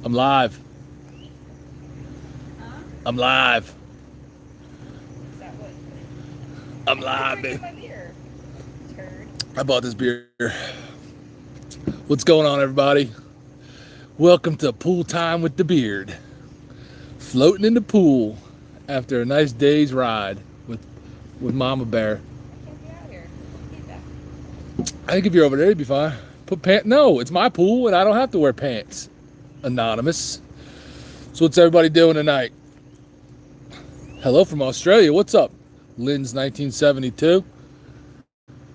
I'm live. Huh? I'm live. Is that what? I'm Quit live, drinking baby. my beer, turd. I bought this beer. What's going on, everybody? Welcome to Pool Time with the Beard. Floating in the pool after a nice day's ride with Mama Bear. I can't get out of here. Feedback. I think if you're over there, you'd be fine. Put pants. No, it's my pool, and I don't have to wear pants. Anonymous. So what's everybody doing tonight? Hello from Australia. What's up? Lynn's 1972.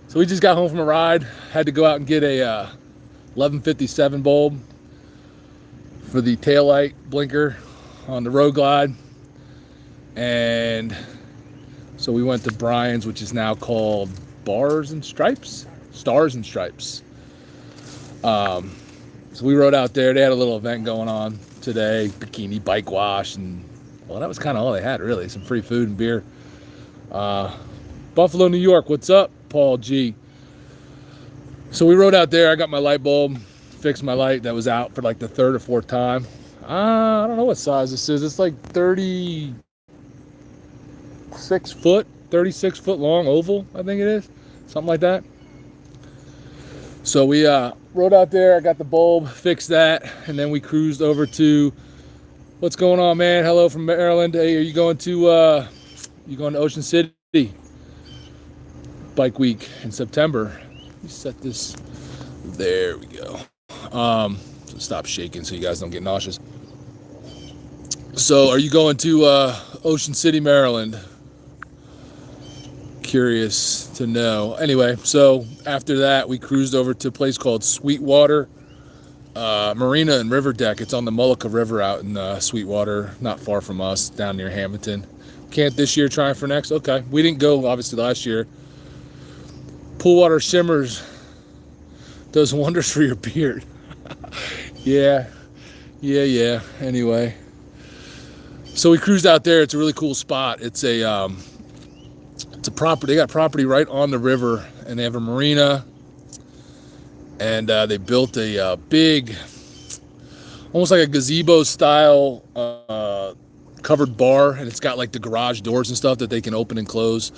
So we just got home from a ride. Had to go out and get a 1157 bulb for the taillight blinker on the Road Glide. And so we went to Brian's, which is now called Bars and Stripes? Stars and Stripes. So we rode out there. They had a little event going on today, bikini bike wash, and well, that was kind of all they had, really. Some free food and beer. Buffalo, New York. What's up, Paul G? So we rode out there. I got my light bulb, fixed my light that was out for like the third or fourth time. I don't know what size this is. It's like 36 foot long oval, I think it is. Something like that. So we rode out there. I got the bulb, fixed that, and then we cruised over to, what's going on, man? Hello from Maryland. Hey, are you going to Ocean City? Bike week in September. Let me set this. There we go. So stop shaking so you guys don't get nauseous. So are you going to Ocean City, Maryland? Curious to know. Anyway, so after that we cruised over to a place called Sweetwater Marina and River Deck. It's on the Mullica River out in Sweetwater, not far from us, down near Hamilton. Can't this year, trying for next. Okay, we didn't go obviously last year. Pool water shimmers, does wonders for your beard. Yeah. Anyway, so we cruised out there. It's a really cool spot. It's a property. They got property right on the river, and they have a marina. And they built a big, almost like a gazebo style covered bar, and it's got like the garage doors and stuff that they can open and close.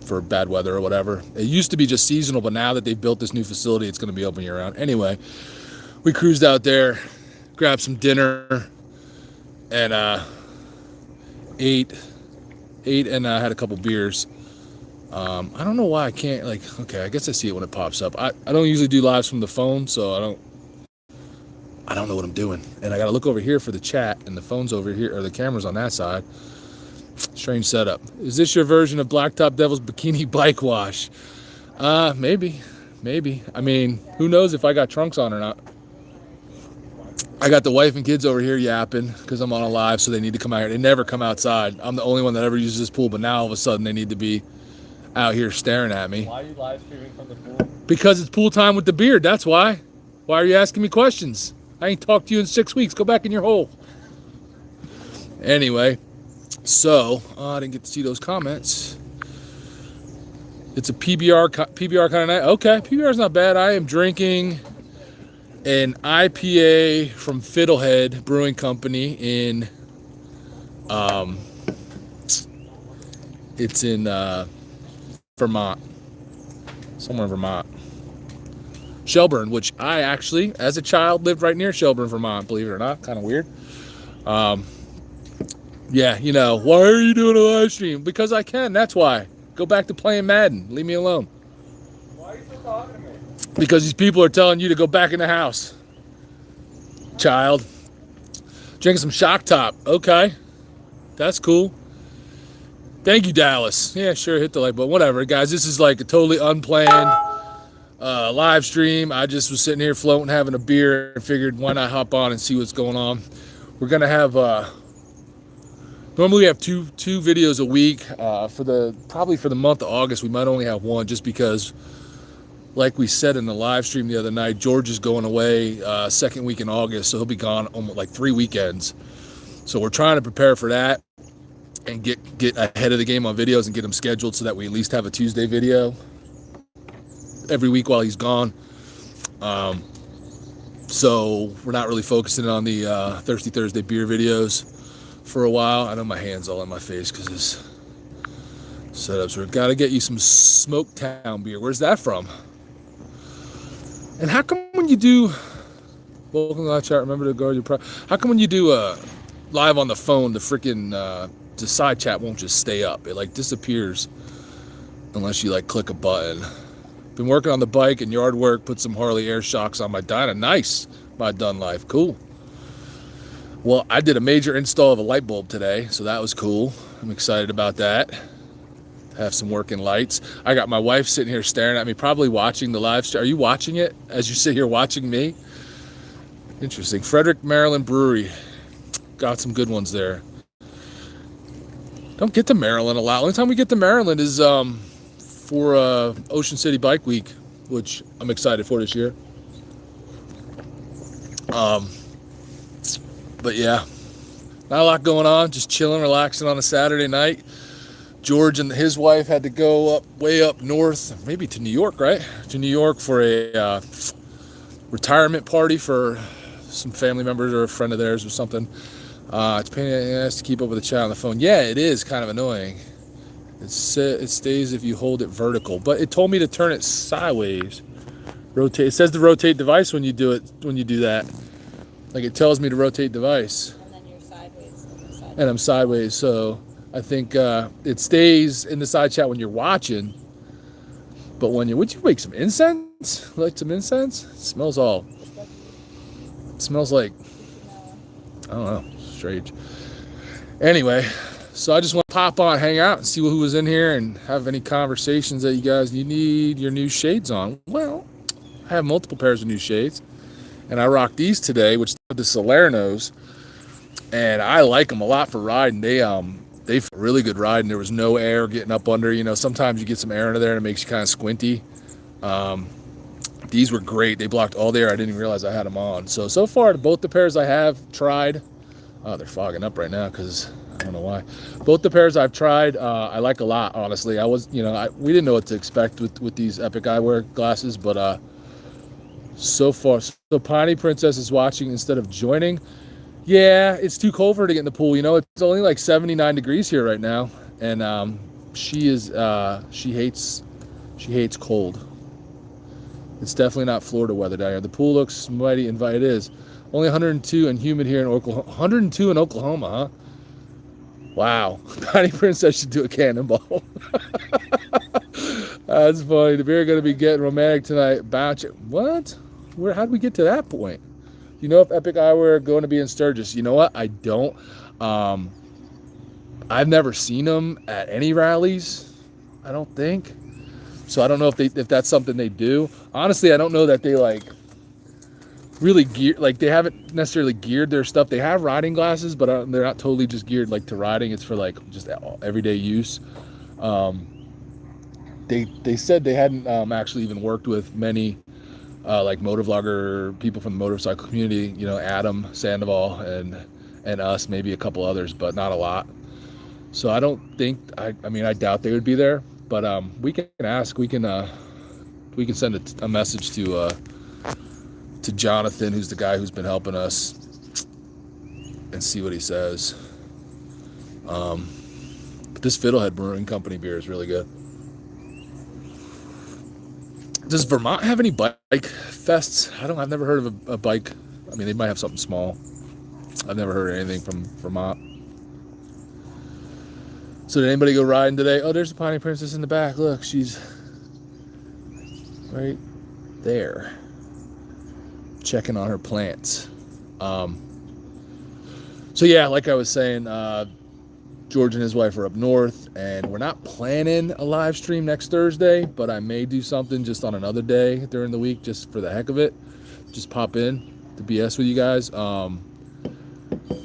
For bad weather or whatever. It used to be just seasonal, but now that they've built this new facility, it's going to be open year round. Anyway, we cruised out there, grabbed some dinner, and ate, and had a couple beers. I don't know why I can't, okay, I guess I see it when it pops up. I don't usually do lives from the phone, so I don't know what I'm doing. And I got to look over here for the chat, and the phone's over here, or the camera's on that side. Strange setup. Is this your version of Blacktop Devil's bikini bike wash? Maybe. I mean, who knows if I got trunks on or not. I got the wife and kids over here yapping because I'm on a live, so they need to come out here. They never come outside. I'm the only one that ever uses this pool, but now all of a sudden they need to be out here staring at me. Why are you live streaming from the pool? Because it's pool time with the beard, that's why. Why are you asking me questions? I ain't talked to you in 6 weeks. Go back in your hole. Anyway. So, I didn't get to see those comments. It's a PBR kind of night. Okay, PBR's not bad. I am drinking an IPA from Fiddlehead Brewing Company in, it's in Vermont. Somewhere in Vermont. Shelburne, which I actually, as a child, lived right near Shelburne, Vermont, believe it or not. Kind of weird. Yeah, why are you doing a live stream? Because I can, that's why. Go back to playing Madden. Leave me alone. Why are you still talking to me? Because these people are telling you to go back in the house. Child. Drinking some Shock Top. Okay. That's cool. Thank you, Dallas. Yeah, sure, hit the like button. Whatever, guys. This is like a totally unplanned live stream. I just was sitting here floating, having a beer, and figured why not hop on and see what's going on. We're going to have... Normally we have two videos a week. Probably for the month of August, we might only have one, just because, like we said in the live stream the other night, George is going away second week in August, so he'll be gone almost like 3 weekends. So we're trying to prepare for that and get ahead of the game on videos and get them scheduled so that we at least have a Tuesday video every week while he's gone. So we're not really focusing on the Thirsty Thursday beer videos for a while. I know my hand's all in my face because this setups. We've got to get you some Smoketown beer. Where's that from? And how come when you do, welcome to live chat, remember to guard your pride. How come when you do live on the phone, the freaking the side chat won't just stay up? It like disappears unless you like click a button. Been working on the bike and yard work, put some Harley air shocks on my Dyna. Nice, my Dun Life, cool. Well, I did a major install of a light bulb today, so that was cool. I'm excited about that. Have some working lights. I got my wife sitting here staring at me, probably watching the live stream. Are you watching it as you sit here watching me? Interesting. Frederick, Maryland Brewery. Got some good ones there. Don't get to Maryland a lot. Only time we get to Maryland is for Ocean City Bike Week, which I'm excited for this year. But yeah, not a lot going on. Just chilling, relaxing on a Saturday night. George and his wife had to go way up north, maybe to New York, right? To New York for a retirement party for some family members or a friend of theirs or something. It's a pain in the ass to keep up with the chat on the phone. Yeah, it is kind of annoying. It stays if you hold it vertical, but it told me to turn it sideways. Rotate. It says to rotate device when you do it. When you do that, like it tells me to rotate device. And then you're sideways. And I'm sideways, so I think it stays in the side chat when you're watching. But when would you make some incense? Like some incense? It smells all. It smells like, I don't know, strange. Anyway. So I just want to pop on, hang out, and see who was in here and have any conversations that you need your new shades on. Well, I have multiple pairs of new shades, and I rock these today, which are the Salernos, and I like them a lot for riding. They feel really good riding. There was no air getting up under. You know, sometimes you get some air under there and it makes you kind of squinty. These were great. They blocked all the air. I didn't even realize I had them on. So far, both the pairs I have tried. Oh, they're fogging up right now because I don't know why. Both the pairs I've tried, I like a lot, honestly. We didn't know what to expect with these Epic Eyewear glasses, but so far. So Piney Princess is watching instead of joining. Yeah, it's too cold for her to get in the pool. You know, it's only like 79 degrees here right now, and she hates cold. It's definitely not Florida weather down here. The pool looks mighty inviting. It is only 102 and humid here in Oklahoma. 102 in Oklahoma, huh? Wow, Patty Princess should do a cannonball. That's funny. The beer going to be getting romantic tonight. Bounce it. What? How did we get to that point? You know if Epic Eyewear are going to be in Sturgis? You know what? I don't. I've never seen them at any rallies. I don't think. So I don't know if that's something they do. Honestly, I don't know that they like really they haven't necessarily geared their stuff. They have riding glasses, but they're not totally just geared like to riding. It's for like just everyday use. They said they hadn't actually even worked with many like motovlogger people from the motorcycle community. You know, Adam Sandoval and us, maybe a couple others, but not a lot. So I don't think I doubt they would be there. But we can ask. We can send a message to Jonathan, who's the guy who's been helping us, and see what he says. But this Fiddlehead Brewing Company beer is really good. Does Vermont have any bike fests? I've never heard of a bike. I mean, they might have something small. I've never heard anything from Vermont. So did anybody go riding today? Oh, there's the Piney Princess in the back. Look, she's right there, checking on her plants. So yeah, like I was saying, George and his wife are up north, and we're not planning a live stream next Thursday, but I may do something just on another day during the week, just for the heck of it. Just pop in to BS with you guys.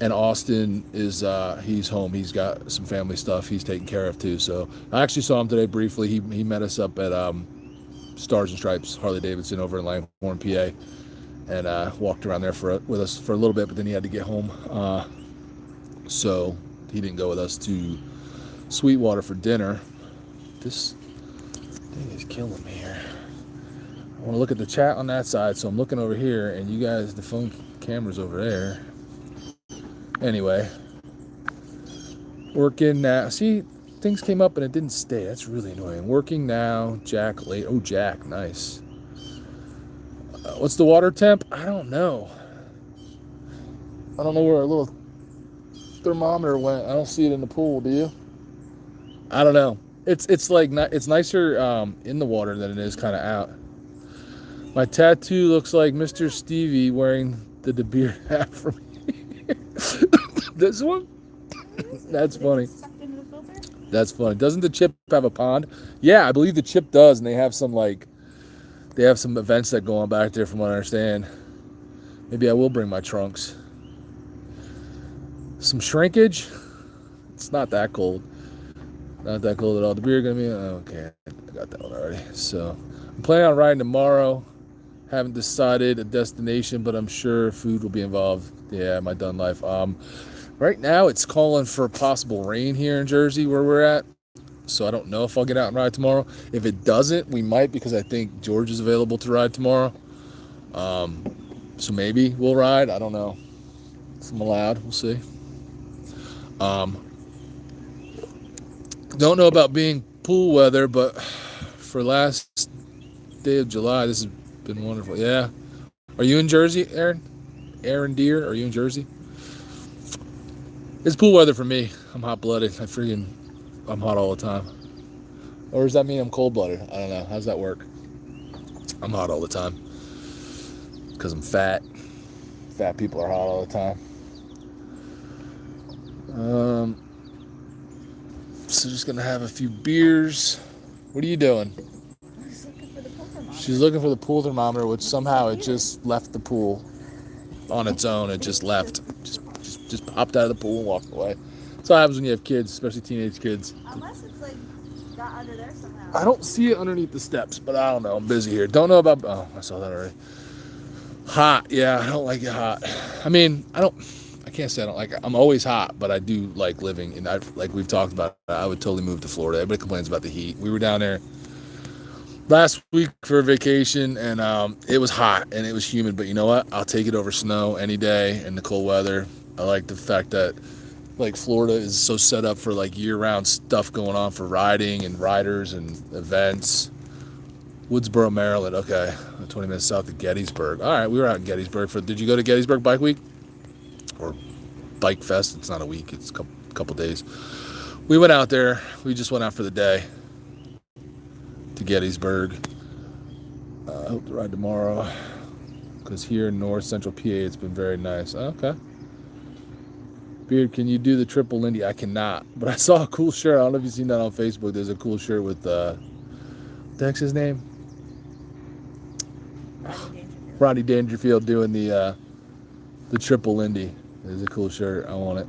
And Austin is he's home. He's got some family stuff he's taking care of too. So I actually saw him today briefly. He met us up at Stars and Stripes Harley Davidson over in Langhorne, PA, and walked around there with us for a little bit. But then he had to get home, so he didn't go with us to Sweetwater for dinner. This thing is killing me here. want to look at the chat on that side, so I'm looking over here, and you guys, the phone camera's over there. Anyway, working now. See, things came up and it didn't stay. That's really annoying. Working now. Jack late. Oh, Jack, nice. What's the water temp? I don't know. I don't know where our little thermometer went. I don't see it in the pool. Do you? I don't know. It's like it's nicer in the water than it is kind of out. My tattoo looks like Mr. Stevie wearing the DABEARD hat from here. This one? That's funny. Sucked into the filter? That's funny. Doesn't the chip have a pond? Yeah, I believe the chip does, and they have some events that go on back there from what I understand. Maybe I will bring my trunks. Some shrinkage. It's not that cold. Not that cold at all. The beer gonna be okay. I got that one already. So I'm planning on riding tomorrow. Haven't decided a destination, but I'm sure food will be involved. Yeah, my done life. Right now it's calling for possible rain here in Jersey where we're at. So I don't know if I'll get out and ride tomorrow. If it doesn't, we might, because I think George is available to ride tomorrow. So maybe we'll ride. I don't know if I'm allowed. We'll see. Don't know about being pool weather, but for last day of July, this has been wonderful. Yeah. Are you in Jersey, Aaron? Aaron Deere, are you in Jersey? It's pool weather for me. I'm hot-blooded. I'm hot all the time. Or does that mean I'm cold-blooded? I don't know. How does that work? I'm hot all the time. Because I'm fat. Fat people are hot all the time. So just going to have a few beers. What are you doing? She's looking for the pool thermometer. She's looking for the pool thermometer, which somehow it just left the pool on its own. It just left. Just popped out of the pool and walked away. That's what happens when you have kids, especially teenage kids. Unless it's like got under there somehow. I don't see it underneath the steps, but I don't know. I'm busy here. Don't know about. Oh, I saw that already. Hot, yeah. I don't like it hot. I mean, I can't say I don't like it. I'm always hot, but I do like living. And like we've talked about, I would totally move to Florida. Everybody complains about the heat. We were down there last week for a vacation, and it was hot and it was humid. But you know what? I'll take it over snow any day and the cold weather. I like the fact that like Florida is so set up for like year-round stuff going on for riding and riders and events. Woodsboro, Maryland. Okay, 20 minutes south of Gettysburg. All right, we were out in Gettysburg did you go to Gettysburg Bike Week or Bike Fest? It's not a week. It's a couple days. We went out there. We just went out for the day to Gettysburg. I hope to ride tomorrow because here in North Central PA it's been very nice. Okay. Beard, can you do the triple Lindy? I cannot, but I saw a cool shirt. I don't know if you've seen that on Facebook. There's a cool shirt with what the heck's his name? Rodney Dangerfield doing the triple Lindy. There's a cool shirt. I want it.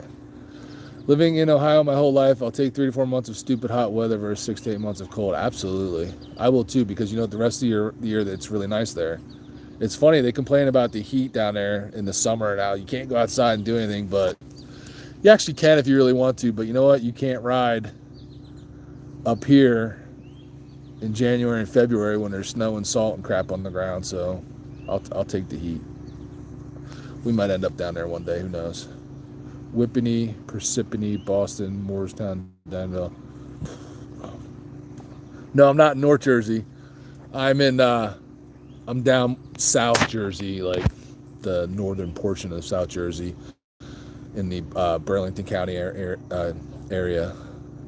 Living in Ohio my whole life, I'll take 3 to 4 months of stupid hot weather versus 6 to 8 months of cold. Absolutely, I will too, because you know the rest of the year it's really nice there. It's funny, they complain about the heat down there in the summer now. You can't go outside and do anything, but you actually can if you really want to. But you know what? You can't ride up here in January and February when there's snow and salt and crap on the ground. So I'll take the heat. We might end up down there one day. Who knows? Whippany, Parsippany, Boston, Moorestown, Danville. No, I'm not in North Jersey. I'm down South Jersey, like the northern portion of South Jersey, in the Burlington County area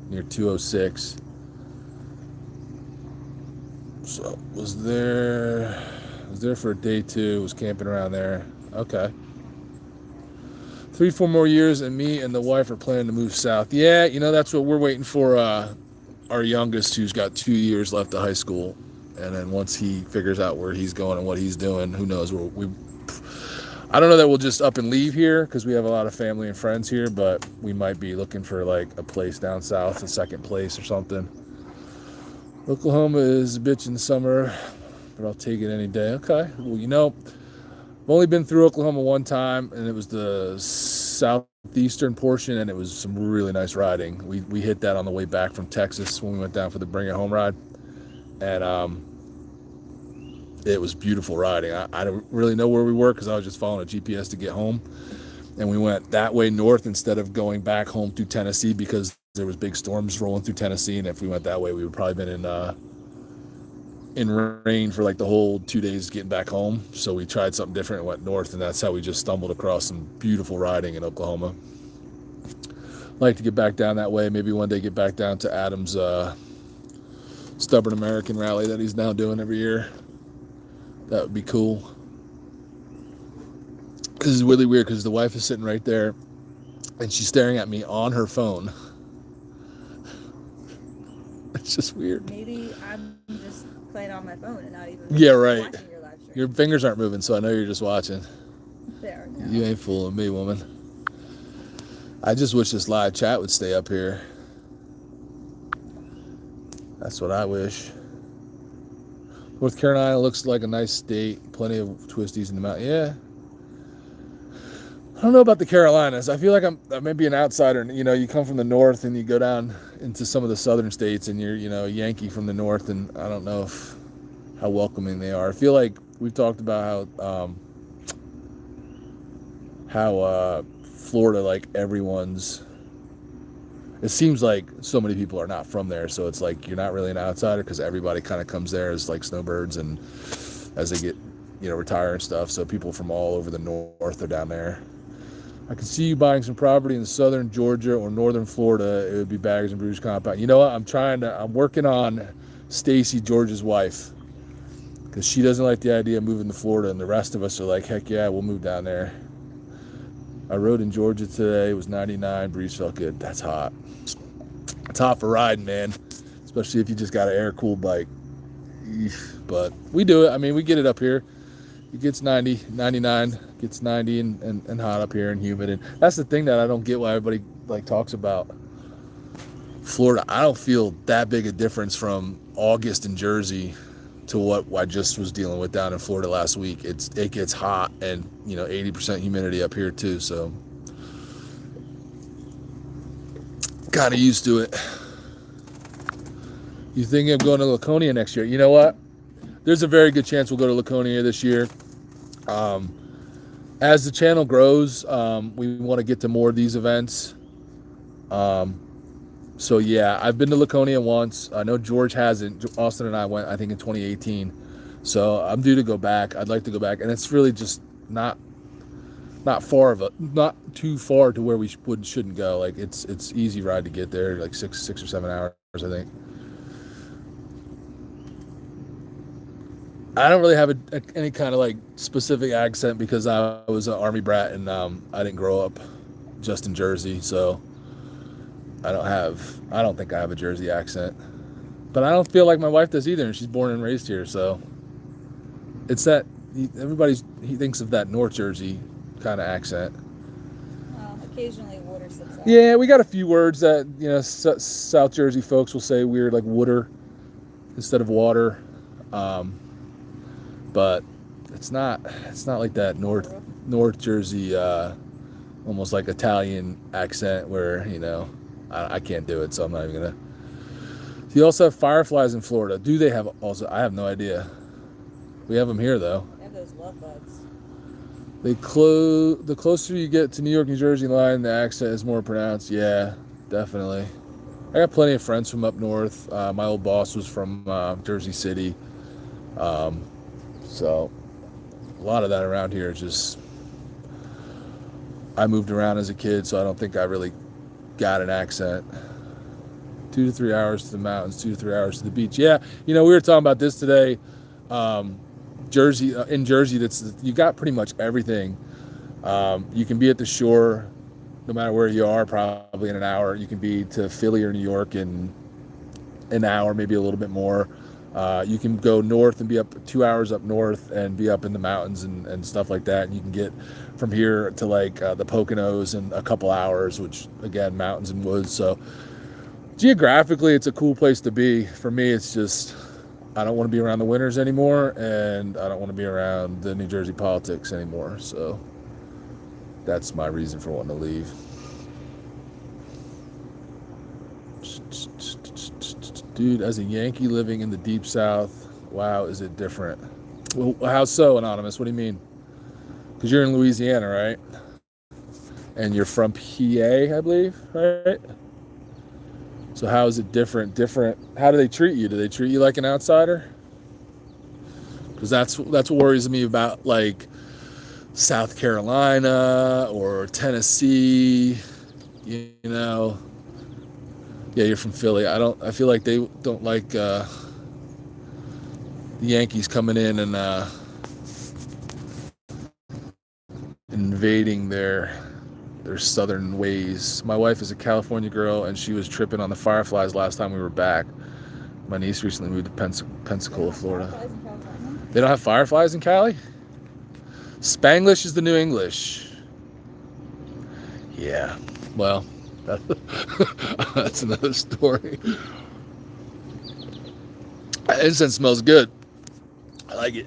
near 206. So was there for a day too. Was camping around there. Okay. 3-4 more years, and me and the wife are planning to move south. Yeah, you know, that's what we're waiting for. Our youngest, who's got 2 years left of high school, and then once he figures out where he's going and what he's doing, who knows? I don't know that we'll just up and leave here because we have a lot of family and friends here, but we might be looking for like a place down south, a second place or something. Oklahoma is a bitch in the summer, but I'll take it any day. Okay. Well, you know, I've only been through Oklahoma one time, and it was the southeastern portion, and it was some really nice riding. We hit that on the way back from Texas when we went down for the Bring It Home ride, and it was beautiful riding. I don't really know where we were because I was just following a GPS to get home. And we went that way north instead of going back home through Tennessee because there was big storms rolling through Tennessee. And if we went that way, we would probably been in rain for like the whole 2 days getting back home. So we tried something different and went north, and that's how we just stumbled across some beautiful riding in Oklahoma. Like to get back down that way. Maybe one day get back down to Adam's Stubborn American rally that he's now doing every year. That would be cool. Because it's really weird because the wife is sitting right there and she's staring at me on her phone. It's just weird. Maybe I'm just playing on my phone and not even Yeah, right. watching your live stream. Your fingers aren't moving, so I know you're just watching. There. No. You ain't fooling me, woman. I just wish this live chat would stay up here. That's what I wish. North Carolina looks like a nice state. Plenty of twisties in the mountain. Yeah. I don't know about the Carolinas. I feel like I may be an outsider. You know, you come from the north and you go down into some of the southern states and you're, you know, a Yankee from the north, and I don't know how welcoming they are. I feel like we've talked about how Florida, like everyone's, it seems like so many people are not from there, so it's like you're not really an outsider because everybody kind of comes there as like snowbirds, and as they get, you know, retire and stuff, so people from all over the north are down there. I can see you buying some property in southern Georgia or northern Florida. It would be Baggers and Brews compound. You know what? I'm working on Stacy, George's wife, because she doesn't like the idea of moving to Florida, and the rest of us are like, heck yeah, we'll move down there. I rode in Georgia today. It was 99. Breeze felt good. That's hot. It's hot for riding, man, especially if you just got an air-cooled bike. Eesh. But we do it. I mean, we get it up here. It gets 90, 99, gets 90 and hot up here and humid. And that's the thing that I don't get why everybody like talks about Florida. I don't feel that big a difference from August in Jersey to what I just was dealing with down in Florida last week. It gets hot and, you know, 80% humidity up here too. So kind of used to it. You thinking of going to Laconia next year? You know what? There's a very good chance we'll go to Laconia this year. As the channel grows, we want to get to more of these events. So yeah, I've been to Laconia once. I know George hasn't. Austin and I went, I think, in 2018. So I'm due to go back. I'd like to go back, and it's really just not too far to where we shouldn't go. Like it's easy ride to get there, like six or 7 hours, I think. I don't really have any kind of like specific accent because I was an Army brat and I didn't grow up just in Jersey, so I don't think I have a Jersey accent. But I don't feel like my wife does either, and she's born and raised here, so it's that he thinks of that North Jersey kind of accent. Well, occasionally water slips out. Yeah, we got a few words that, you know, South Jersey folks will say weird, like wooder instead of water. But it's not like that North Jersey, almost like Italian accent where, you know, I can't do it, so I'm not even gonna. You also have fireflies in Florida. Do they have also? I have no idea. We have them here though. They have those love bugs. The closer you get to New York, New Jersey line, the accent is more pronounced. Yeah, definitely. I got plenty of friends from up north. My old boss was from Jersey City. So a lot of that around here is just, I moved around as a kid, so I don't think I really got an accent. 2 to 3 hours to the mountains, 2 to 3 hours to the beach. Yeah, you know, we were talking about this today. Jersey, in Jersey, you got pretty much everything. You can be at the shore no matter where you are, probably in an hour. You can be to Philly or New York in an hour, maybe a little bit more. You can go north and be up 2 hours up north and be up in the mountains and stuff like that. And you can get from here to like the Poconos in a couple hours, which again, mountains and woods. So geographically, it's a cool place to be. For me, it's just, I don't want to be around the winters anymore, and I don't want to be around the New Jersey politics anymore. So that's my reason for wanting to leave. Dude, as a Yankee living in the deep South, wow, is it different? Well, how so, Anonymous? What do you mean? Because you're in Louisiana, right? And you're from PA, I believe, right? So how is it different? How do they treat you? Do they treat you like an outsider? Because that's what worries me about, like, South Carolina or Tennessee, you know. Yeah, you're from Philly. I feel like they don't like the Yankees coming in and invading their southern ways. My wife is a California girl, and she was tripping on the fireflies last time we were back. My niece recently moved to Pensacola, Florida. They don't have fireflies in Cali? Spanglish is the new English. Yeah, well, that's another story. Incense smells good. I like it.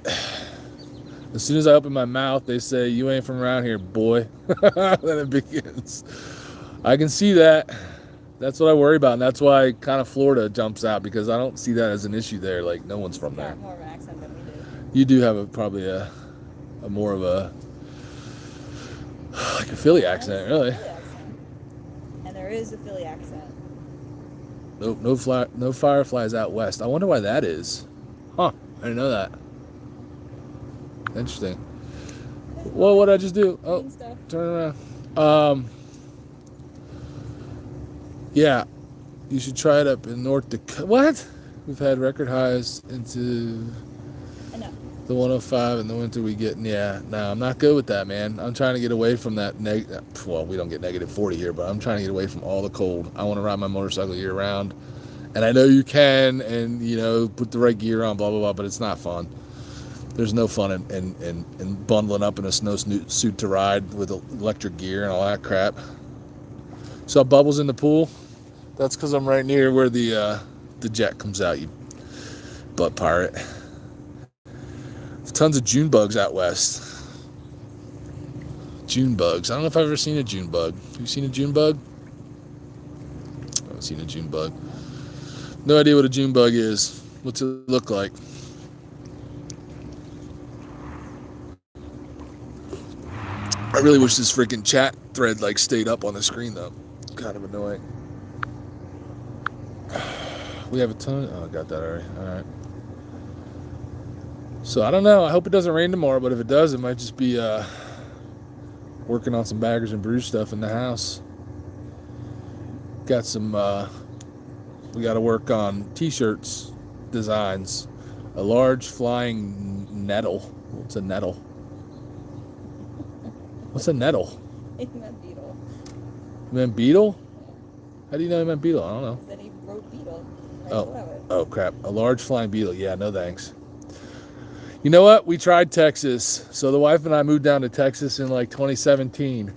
As soon as I open my mouth, they say, "You ain't from around here, boy." Then it begins. I can see that. That's what I worry about, and that's why kind of Florida jumps out, because I don't see that as an issue there. Like, no one's from there. More of an accent than we do. You do have probably a more of a like a Philly accent, really. Philly accent. And there is a Philly accent. No fireflies out west. I wonder why that is. Huh? I didn't know that. Interesting. Well, what did I just do? Oh, turn around. Yeah, you should try it up in North Dakota. What? We've had record highs into the 105 in the winter we get. Yeah, no, I'm not good with that, man. I'm trying to get away from that. Well, we don't get negative 40 here, but I'm trying to get away from all the cold. I want to ride my motorcycle year round. And I know you can, and, you know, put the right gear on, blah, blah, blah, but it's not fun. There's no fun in bundling up in a snowsuit to ride with electric gear and all that crap. Saw bubbles in the pool. That's because I'm right near where the jet comes out, you butt pirate. Tons of June bugs out west. June bugs. I don't know if I've ever seen a June bug. Have you seen a June bug? I haven't seen a June bug. No idea what a June bug is. What's it look like? I really wish this freaking chat thread like stayed up on the screen though. Kind of annoying. We have a ton. Oh, I got that already. All right. So I don't know. I hope it doesn't rain tomorrow, but if it does, it might just be working on some Baggers and Brews stuff in the house. Got some. We got to work on T-shirts designs. A large flying nettle. What's a nettle? What's a nettle? He meant beetle. You meant beetle? How do you know he meant beetle? I don't know. Then he wrote beetle. Oh crap. A large flying beetle. Yeah, no thanks. You know what? We tried Texas. So the wife and I moved down to Texas in like 2017.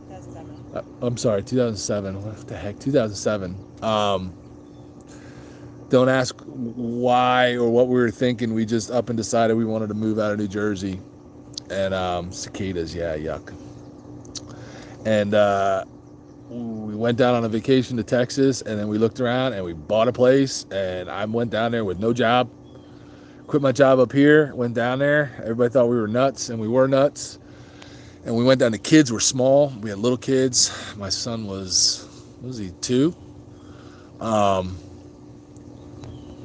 2007. I'm sorry, 2007. What the heck? 2007. Don't ask why or what we were thinking. We just up and decided we wanted to move out of New Jersey. And cicadas, yeah, yuck. And we went down on a vacation to Texas, and then we looked around and we bought a place, and I went down there with no job. Quit my job up here, went down there. Everybody thought we were nuts, and we were nuts. And we went down, the kids were small. We had little kids. My son was he, 2?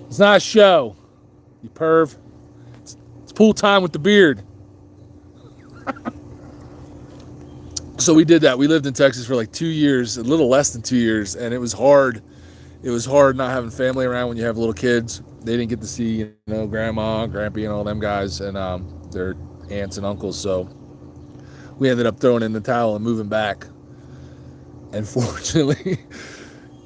It's not a show, you perv. It's pool time with the beard. So we did that. We lived in Texas for like 2 years, a little less than 2 years, and it was hard. It was hard not having family around when you have little kids. They didn't get to see, you know, grandma, grampy, and all them guys, and their aunts and uncles. So we ended up throwing in the towel and moving back. And fortunately,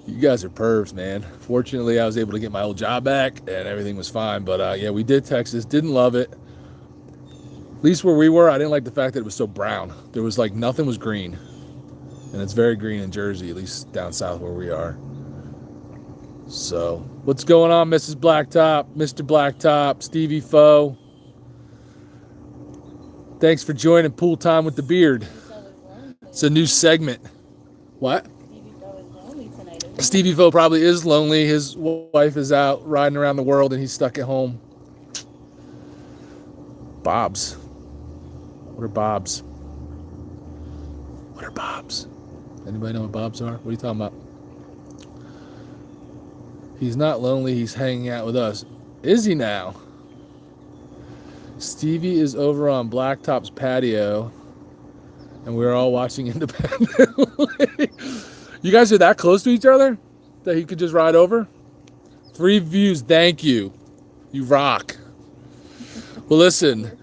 you guys are pervs, man. Fortunately, I was able to get my old job back, and everything was fine. But yeah, we did Texas. Didn't love it. At least where we were, I didn't like the fact that it was so brown. There was like nothing was green. And it's very green in Jersey, at least down south where we are. So, what's going on, Mrs. Blacktop, Mr. Blacktop, Stevie Foe? Thanks for joining Pool Time with the Beard. It's a new segment. What? Stevie Foe is lonely tonight, isn't he? Stevie Foe probably is lonely. His wife is out riding around the world and he's stuck at home. Bobs. What are bobs? What are bobs? Anybody know what bobs are? What are you talking about? He's not lonely. He's hanging out with us. Is he now? Stevie is over on Blacktop's patio, and we're all watching independently. You guys are that close to each other that he could just ride over? 3 views. Thank you. You rock. Well, listen.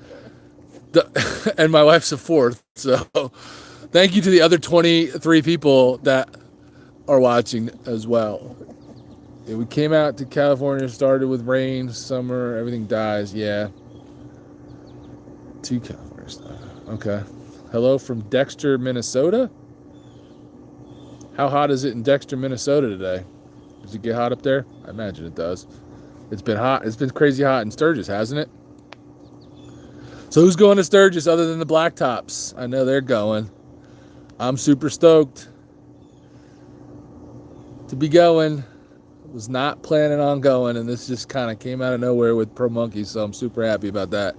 And my wife's a 4th, so thank you to the other 23 people that are watching as well. Yeah, we came out to California, started with rain, summer, everything dies. Yeah. To California stuff. Okay. Hello from Dexter, Minnesota. How hot is it in Dexter, Minnesota today? Does it get hot up there? I imagine it does. It's been hot. It's been crazy hot in Sturgis, hasn't it? So who's going to Sturgis other than the Blacktops? I know they're going. I'm super stoked to be going. Was not planning on going, and this just kind of came out of nowhere with Pro Monkey, so I'm super happy about that.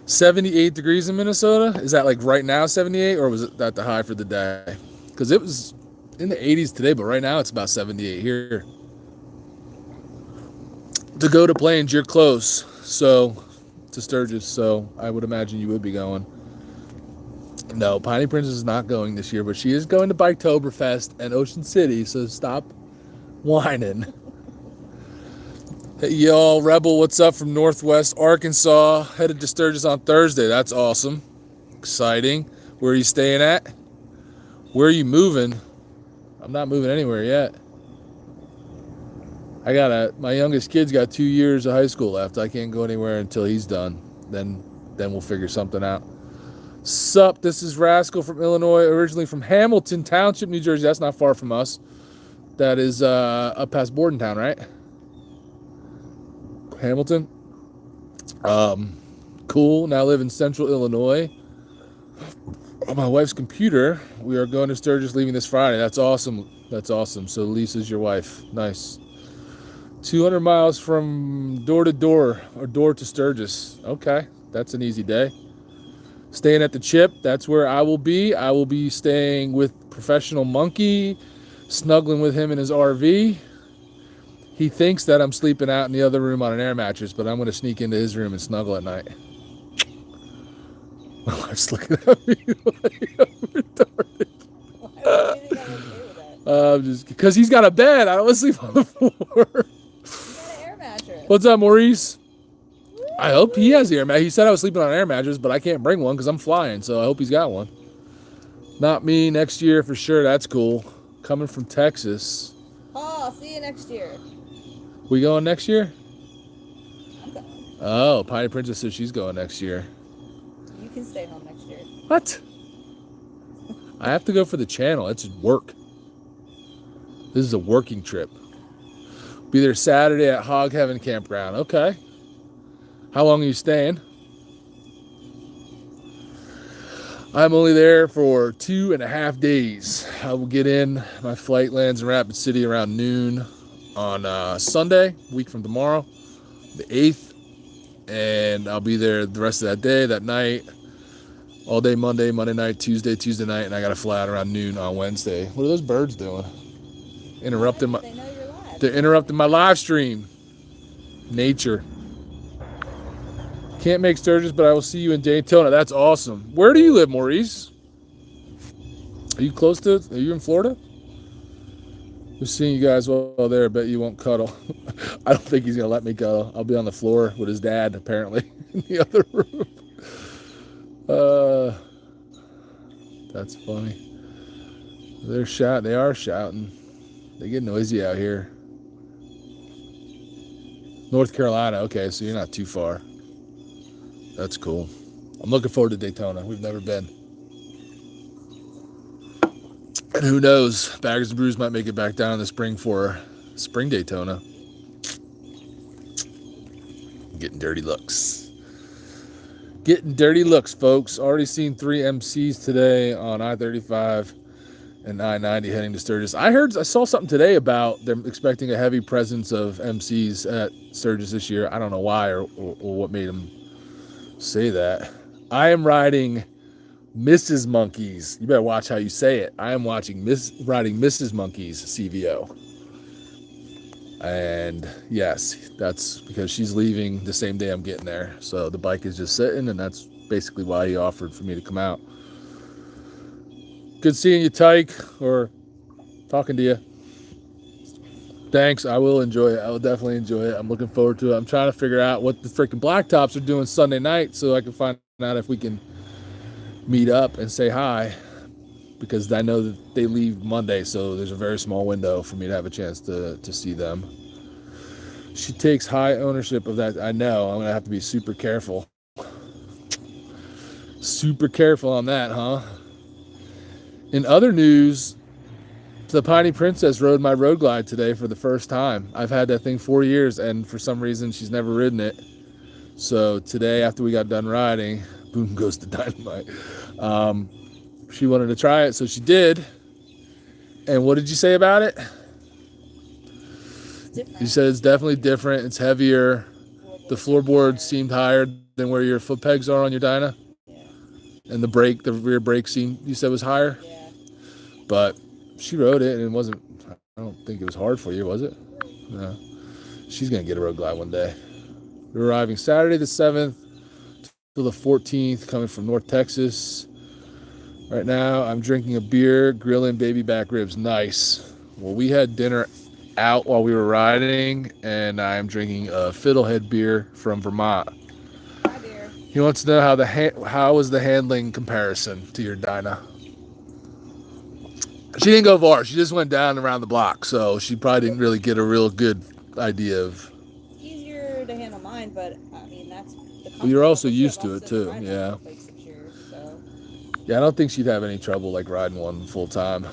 78 degrees in Minnesota? Is that like right now 78, or was it that the high for the day? Because it was in the 80s today, but right now it's about 78 here. To go to Plains, you're close, so to Sturgis, so I would imagine you would be going. No, Piney Princess is not going this year, but she is going to Biketoberfest and Ocean City, so stop whining. Hey, y'all, Rebel, what's up from Northwest Arkansas? Headed to Sturgis on Thursday. That's awesome. Exciting. Where are you staying at? Where are you moving? I'm not moving anywhere yet. My youngest kid's got 2 years of high school left. I can't go anywhere until he's done. Then we'll figure something out. Sup, this is Rascal from Illinois, originally from Hamilton Township, New Jersey. That's not far from us. That is up past Bordentown, right? Hamilton. Cool. Now live in Central Illinois. On my wife's computer, we are going to Sturgis, leaving this Friday. That's awesome. That's awesome. So Lisa's your wife. Nice. 200 miles from door to door, or door to Sturgis. Okay, that's an easy day. Staying at the Chip, that's where I will be. I will be staying with Professional Monkey, snuggling with him in his RV. He thinks that I'm sleeping out in the other room on an air mattress, but I'm going to sneak into his room and snuggle at night. My wife's looking at me like I'm retarded. Why would you think I'm okay with that? Just because he's got a bed. I don't sleep on the floor. You got an air mattress. What's up, Maurice? I hope he has the air mattress. He said I was sleeping on an air mattress, but I can't bring one because I'm flying, so I hope he's got one. Not me. Next year for sure. That's cool. Coming from Texas. Oh, I'll see you next year. We going next year? I'm going. Oh, Piney Princess says she's going next year. You can stay home next year. What? I have to go for the channel. It's work. This is a working trip. Be there Saturday at Hog Heaven Campground. Okay. How long are you staying? I'm only there for 2.5 days. I will get in. My flight lands in Rapid City around noon on Sunday, a week from tomorrow, the 8th. And I'll be there the rest of that day, that night, all day Monday, Monday night, Tuesday night, and I got to fly out around noon on Wednesday. What are those birds doing? Interrupting my... They know you're live. They're interrupting my live stream. Nature. Can't make Sturgis, but I will see you in Daytona. That's awesome. Where do you live, Maurice? Are you close to... Are you in Florida? Just seeing you guys while there. I bet you won't cuddle. I don't think he's going to let me cuddle. I'll be on the floor with his dad, apparently, in the other room. That's funny. They're shouting. They are shouting. They get noisy out here. North Carolina. Okay, so you're not too far. That's cool. I'm looking forward to Daytona. We've never been. And who knows? Baggers and Brews might make it back down in the spring for spring Daytona. Getting dirty looks. Getting dirty looks, folks. Already seen 3 MCs today on I-35 and I-90 heading to Sturgis. I saw something today about them expecting a heavy presence of MCs at Sturgis this year. I don't know why or what made them say that. I am riding Mrs. Monkey's. You better watch how you say it. I am riding Mrs. Monkey's CVO. And yes, that's because she's leaving the same day I'm getting there. So the bike is just sitting, and that's basically why he offered for me to come out. Good seeing you, Tyke, or talking to you. Thanks. I will enjoy it. I will definitely enjoy it. I'm looking forward to it. I'm trying to figure out what the freaking Blacktops are doing Sunday night so I can find out if we can meet up and say hi, because I know that they leave Monday, so there's a very small window for me to have a chance to see them. She takes high ownership of that. I know. I'm going to have to be super careful. Super careful on that, huh? In other news, the Piney Princess rode my Road Glide today for the first time. I've had that thing 4 years, and for some reason, she's never ridden it. So today, after we got done riding, boom goes the dynamite. She wanted to try it, so she did. And what did you say about it? It's different. You said it's definitely different. It's heavier. The floorboard seemed higher than where your foot pegs are on your Dyna. Yeah. And the rear brake seemed, you said, was higher. Yeah. But she rode it, and it wasn't, I don't think it was hard for you, was it? No. She's going to get a Road Glide one day. We're arriving Saturday the 7th till the 14th, coming from North Texas. Right now, I'm drinking a beer, grilling baby back ribs. Nice. Well, we had dinner out while we were riding, and I'm drinking a Fiddlehead beer from Vermont. Hi, dear. He wants to know how was the handling comparison to your Dyna. She didn't go far. She just went down around the block, so she probably didn't really get a real good idea of. It's easier to handle mine, but I mean that's. Well, you're also used to it too, yeah. Like 6 years, so. Yeah, I don't think she'd have any trouble like riding one full time.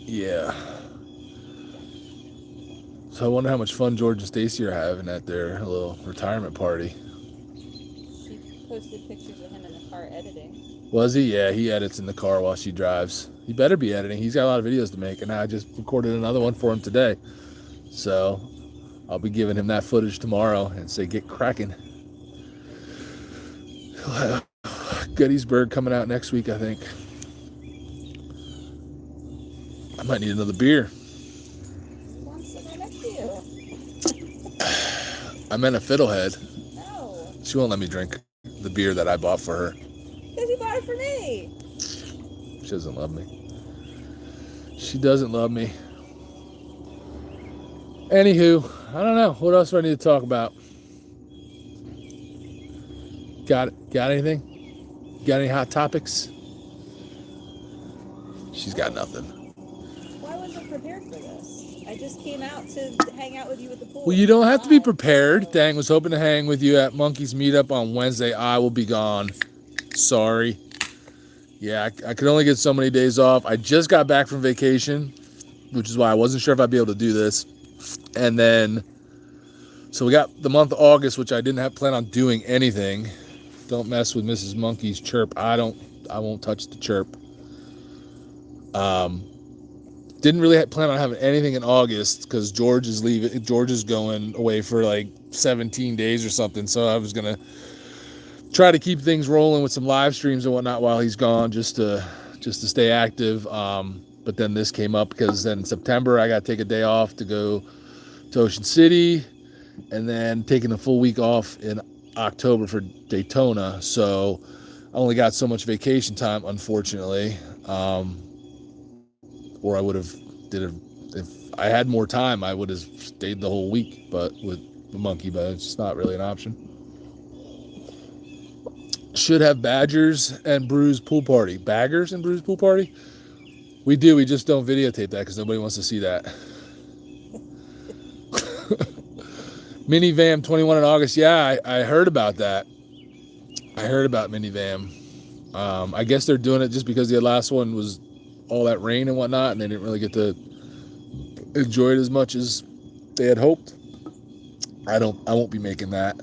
Yeah. So I wonder how much fun George and Stacy are having at their little retirement party. She posted pictures of him in the car editing. Was he? Yeah, he edits in the car while she drives. He better be editing. He's got a lot of videos to make, and I just recorded another one for him today. So I'll be giving him that footage tomorrow and say, get cracking. Gettysburg coming out next week, I think. I might need another beer. One sitting next to you. I meant a Fiddlehead. No. She won't let me drink the beer that I bought for her. Because you bought it for me. She doesn't love me. She doesn't love me. Anywho, I don't know. What else do I need to talk about? Got anything? Got any hot topics? She's got nothing. Why wasn't I prepared for this? I just came out to hang out with you at the pool. Well, you don't have to be prepared. Dang, was hoping to hang with you at Monkey's Meetup on Wednesday. I will be gone. Sorry. Yeah, I could only get so many days off. I just got back from vacation, which is why I wasn't sure if I'd be able to do this. And then, so we got the month of August, which I didn't plan on doing anything. Don't mess with Mrs. Monkey's chirp. I won't touch the chirp. Didn't really plan on having anything in August because George is leaving. George is going away for like 17 days or something. So I was gonna try to keep things rolling with some live streams and whatnot while he's gone, just to stay active. But then this came up because then in September I got to take a day off to go to Ocean City, and then taking a full week off in October for Daytona. So I only got so much vacation time, unfortunately. Or I would have if I had more time, I would have stayed the whole week, but with the monkey, but it's just not really an option. Should have Badgers and Brews pool party. Baggers and Brews pool party? We do, we just don't videotape that because nobody wants to see that. Minivan 21 in August. Yeah, I heard about that. I heard about Minivan. I guess they're doing it just because the last one was all that rain and whatnot, and they didn't really get to enjoy it as much as they had hoped. I won't be making that.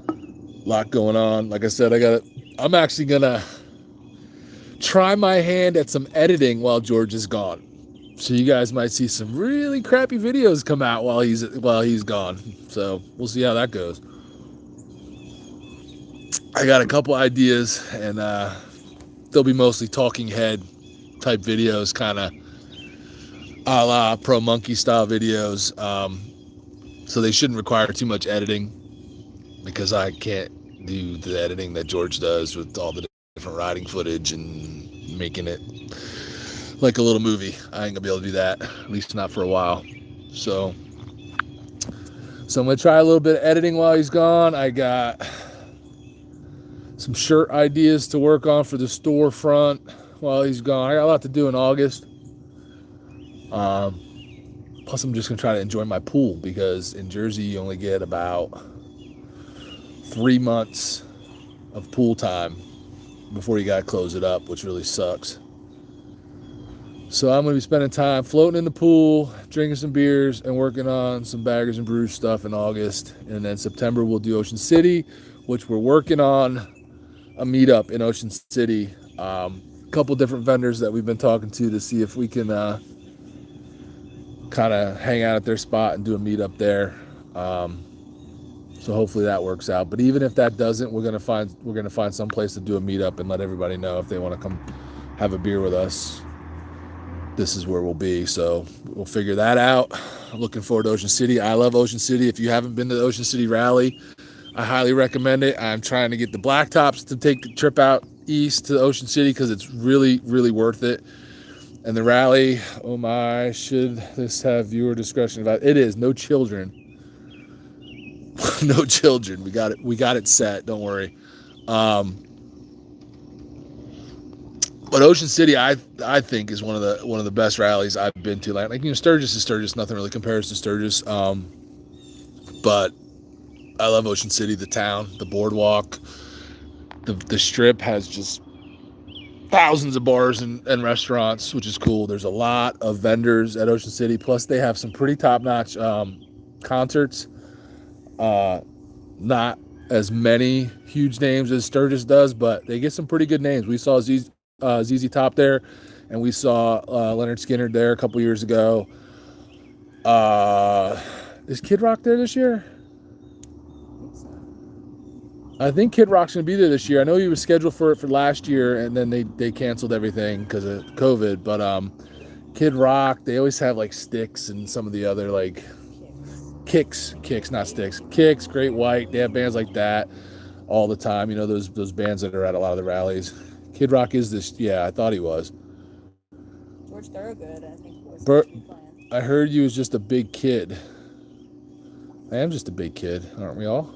A lot going on. Like I said, I'm actually gonna try my hand at some editing while George is gone. So you guys might see some really crappy videos come out while he's gone. So we'll see how that goes. I got a couple ideas, and they'll be mostly talking head type videos, kind of a la Pro Monkey style videos. So they shouldn't require too much editing, because I can't do the editing that George does with all the different riding footage and making it like a little movie. I ain't gonna be able to do that, at least not for a while. So I'm gonna try a little bit of editing while he's gone. I got some shirt ideas to work on for the storefront while he's gone. I got a lot to do in August. Plus I'm just gonna try to enjoy my pool, because in Jersey you only get about 3 months of pool time before you gotta close it up, which really sucks. So I'm gonna be spending time floating in the pool, drinking some beers, and working on some Baggers and Brews stuff in August. And then September we'll do Ocean City, which we're working on a meetup in Ocean City. A couple different vendors that we've been talking to see if we can kind of hang out at their spot and do a meetup there. So hopefully that works out. But even if that doesn't, we're gonna find some place to do a meetup and let everybody know if they want to come have a beer with us. This is where we'll be. So we'll figure that out. I'm looking forward to Ocean City. I love Ocean City. If you haven't been to the Ocean City Rally, I highly recommend it. I'm trying to get the Blacktops to take the trip out east to Ocean City, because it's really, really worth it. And the rally, oh my, should this have viewer discretion about it? It is. No children. No children. We got it set. Don't worry. But Ocean City, I think, is one of the best rallies I've been to. Like Sturgis is Sturgis. Nothing really compares to Sturgis. But I love Ocean City, the town, the boardwalk. The strip has just thousands of bars and restaurants, which is cool. There's a lot of vendors at Ocean City. Plus, they have some pretty top-notch concerts. Not as many huge names as Sturgis does, but they get some pretty good names. We saw ZZ Top there, and we saw Leonard Skinner there a couple years ago. Is Kid Rock there this year? I think Kid Rock's gonna be there this year. I know he was scheduled for it for last year, and then they canceled everything because of COVID. But Kid Rock, they always have like Styx and some of the other like Kicks, not Styx, Kicks, Great White. They have bands like that all the time. You know, those bands that are at a lot of the rallies. Kid Rock is this. Yeah, I thought he was. George Thorogood, I think, was playing. I heard you was just a big kid. I am just a big kid, aren't we all?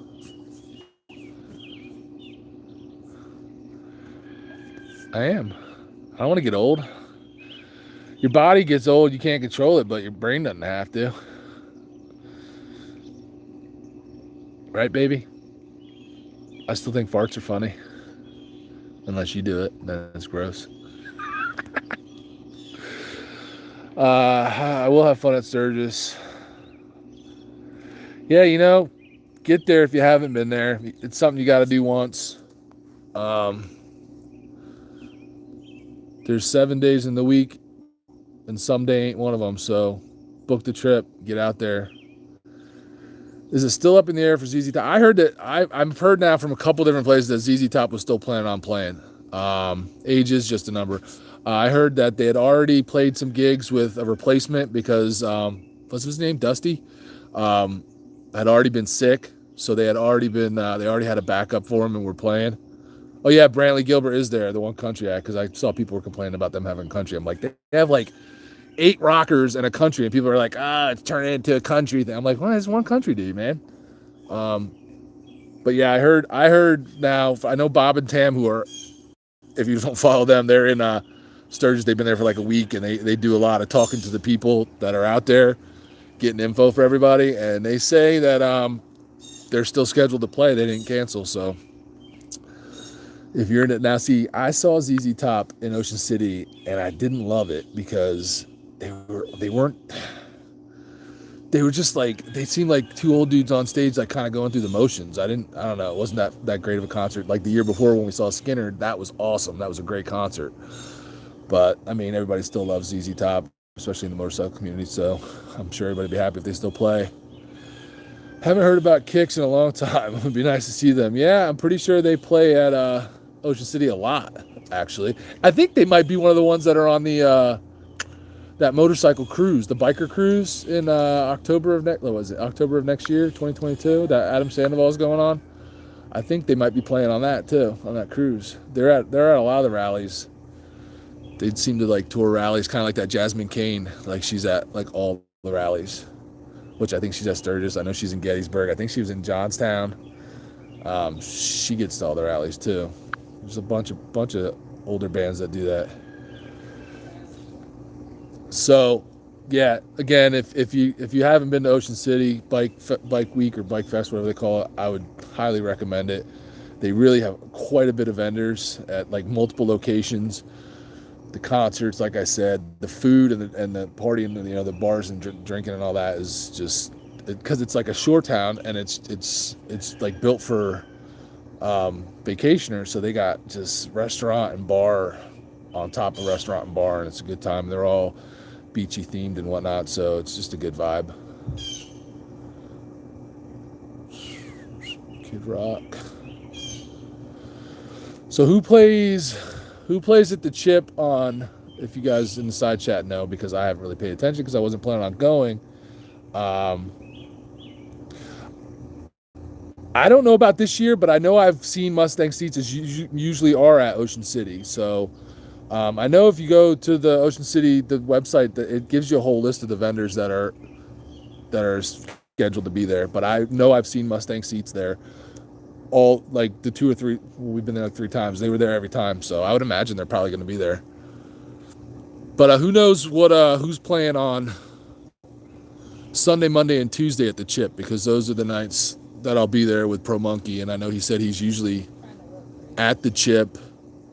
I am. I don't want to get old. Your body gets old, you can't control it, but your brain doesn't have to. Right, baby? I still think farts are funny. Unless you do it, then it's gross. I will have fun at Sturgis. Yeah, you know, get there if you haven't been there. It's something you got to do once. There's 7 days in the week, and some day ain't one of them. So book the trip, get out there. Is it still up in the air for ZZ Top? I heard that I've heard now from a couple different places that ZZ Top was still planning on playing. Age is just a number. I heard that they had already played some gigs with a replacement because what's his name? Dusty had already been sick, so they had already been they already had a backup for him and were playing. Oh yeah, Brantley Gilbert is there, the one country act, because I saw people were complaining about them having country. I'm like, they have like 8 rockers and a country, and people are like, it's turning into a country thing. I'm like, well, it's one country, dude, man. But yeah, I heard now. I know Bob and Tam, who are, if you don't follow them, they're in Sturgis. They've been there for like a week, and they do a lot of talking to the people that are out there, getting info for everybody. And they say that they're still scheduled to play. They didn't cancel, so if you're in it now, see, I saw ZZ Top in Ocean City, and I didn't love it because they were just like, they seemed like 2 old dudes on stage, like kind of going through the motions. I don't know. It wasn't that great of a concert. Like the year before when we saw Skinner, that was awesome. That was a great concert. But I mean, everybody still loves ZZ Top. especially in the motorcycle community. So I'm sure everybody would be happy if they still play. Haven't heard about Kicks in a long time. It would be nice to see them. Yeah, I'm pretty sure they play at Ocean City a lot, actually. I think they might be one of the ones that are on the that motorcycle cruise, the biker cruise in October of next year, 2022, that Adam Sandoval's going on. I think they might be playing on that too, on that cruise. They're at a lot of the rallies. They seem to like tour rallies, kind of like that Jasmine Kane, like she's at like all the rallies, which I think she's at Sturgis. I know she's in Gettysburg. I think she was in Johnstown. She gets to all the rallies too. There's a bunch of older bands that do that. So, yeah, again, if you haven't been to Ocean City Bike Week or Bike Fest, whatever they call it, I would highly recommend it. They really have quite a bit of vendors at like multiple locations. The concerts, like I said, the food and the partying, and the bars and drinking and all that is just because it's like a shore town and it's like built for vacationers. So they got just restaurant and bar on top of restaurant and bar, and it's a good time. They're all beachy themed and whatnot, so it's just a good vibe. Kid Rock. So who plays at the Chip on, if you guys in the side chat know, because I haven't really paid attention because I wasn't planning on going. I don't know about this year, but I know I've seen Mustang seats as usually are at Ocean City. So I know if you go to the Ocean City, the website, it gives you a whole list of the vendors that are scheduled to be there. But I know I've seen Mustang seats there. All like the 2 or 3, we've been there like 3 times. They were there every time, so I would imagine they're probably going to be there. But who knows who's playing on Sunday, Monday, and Tuesday at the Chip, because those are the nights that I'll be there with Pro Monkey, and I know he said he's usually at the Chip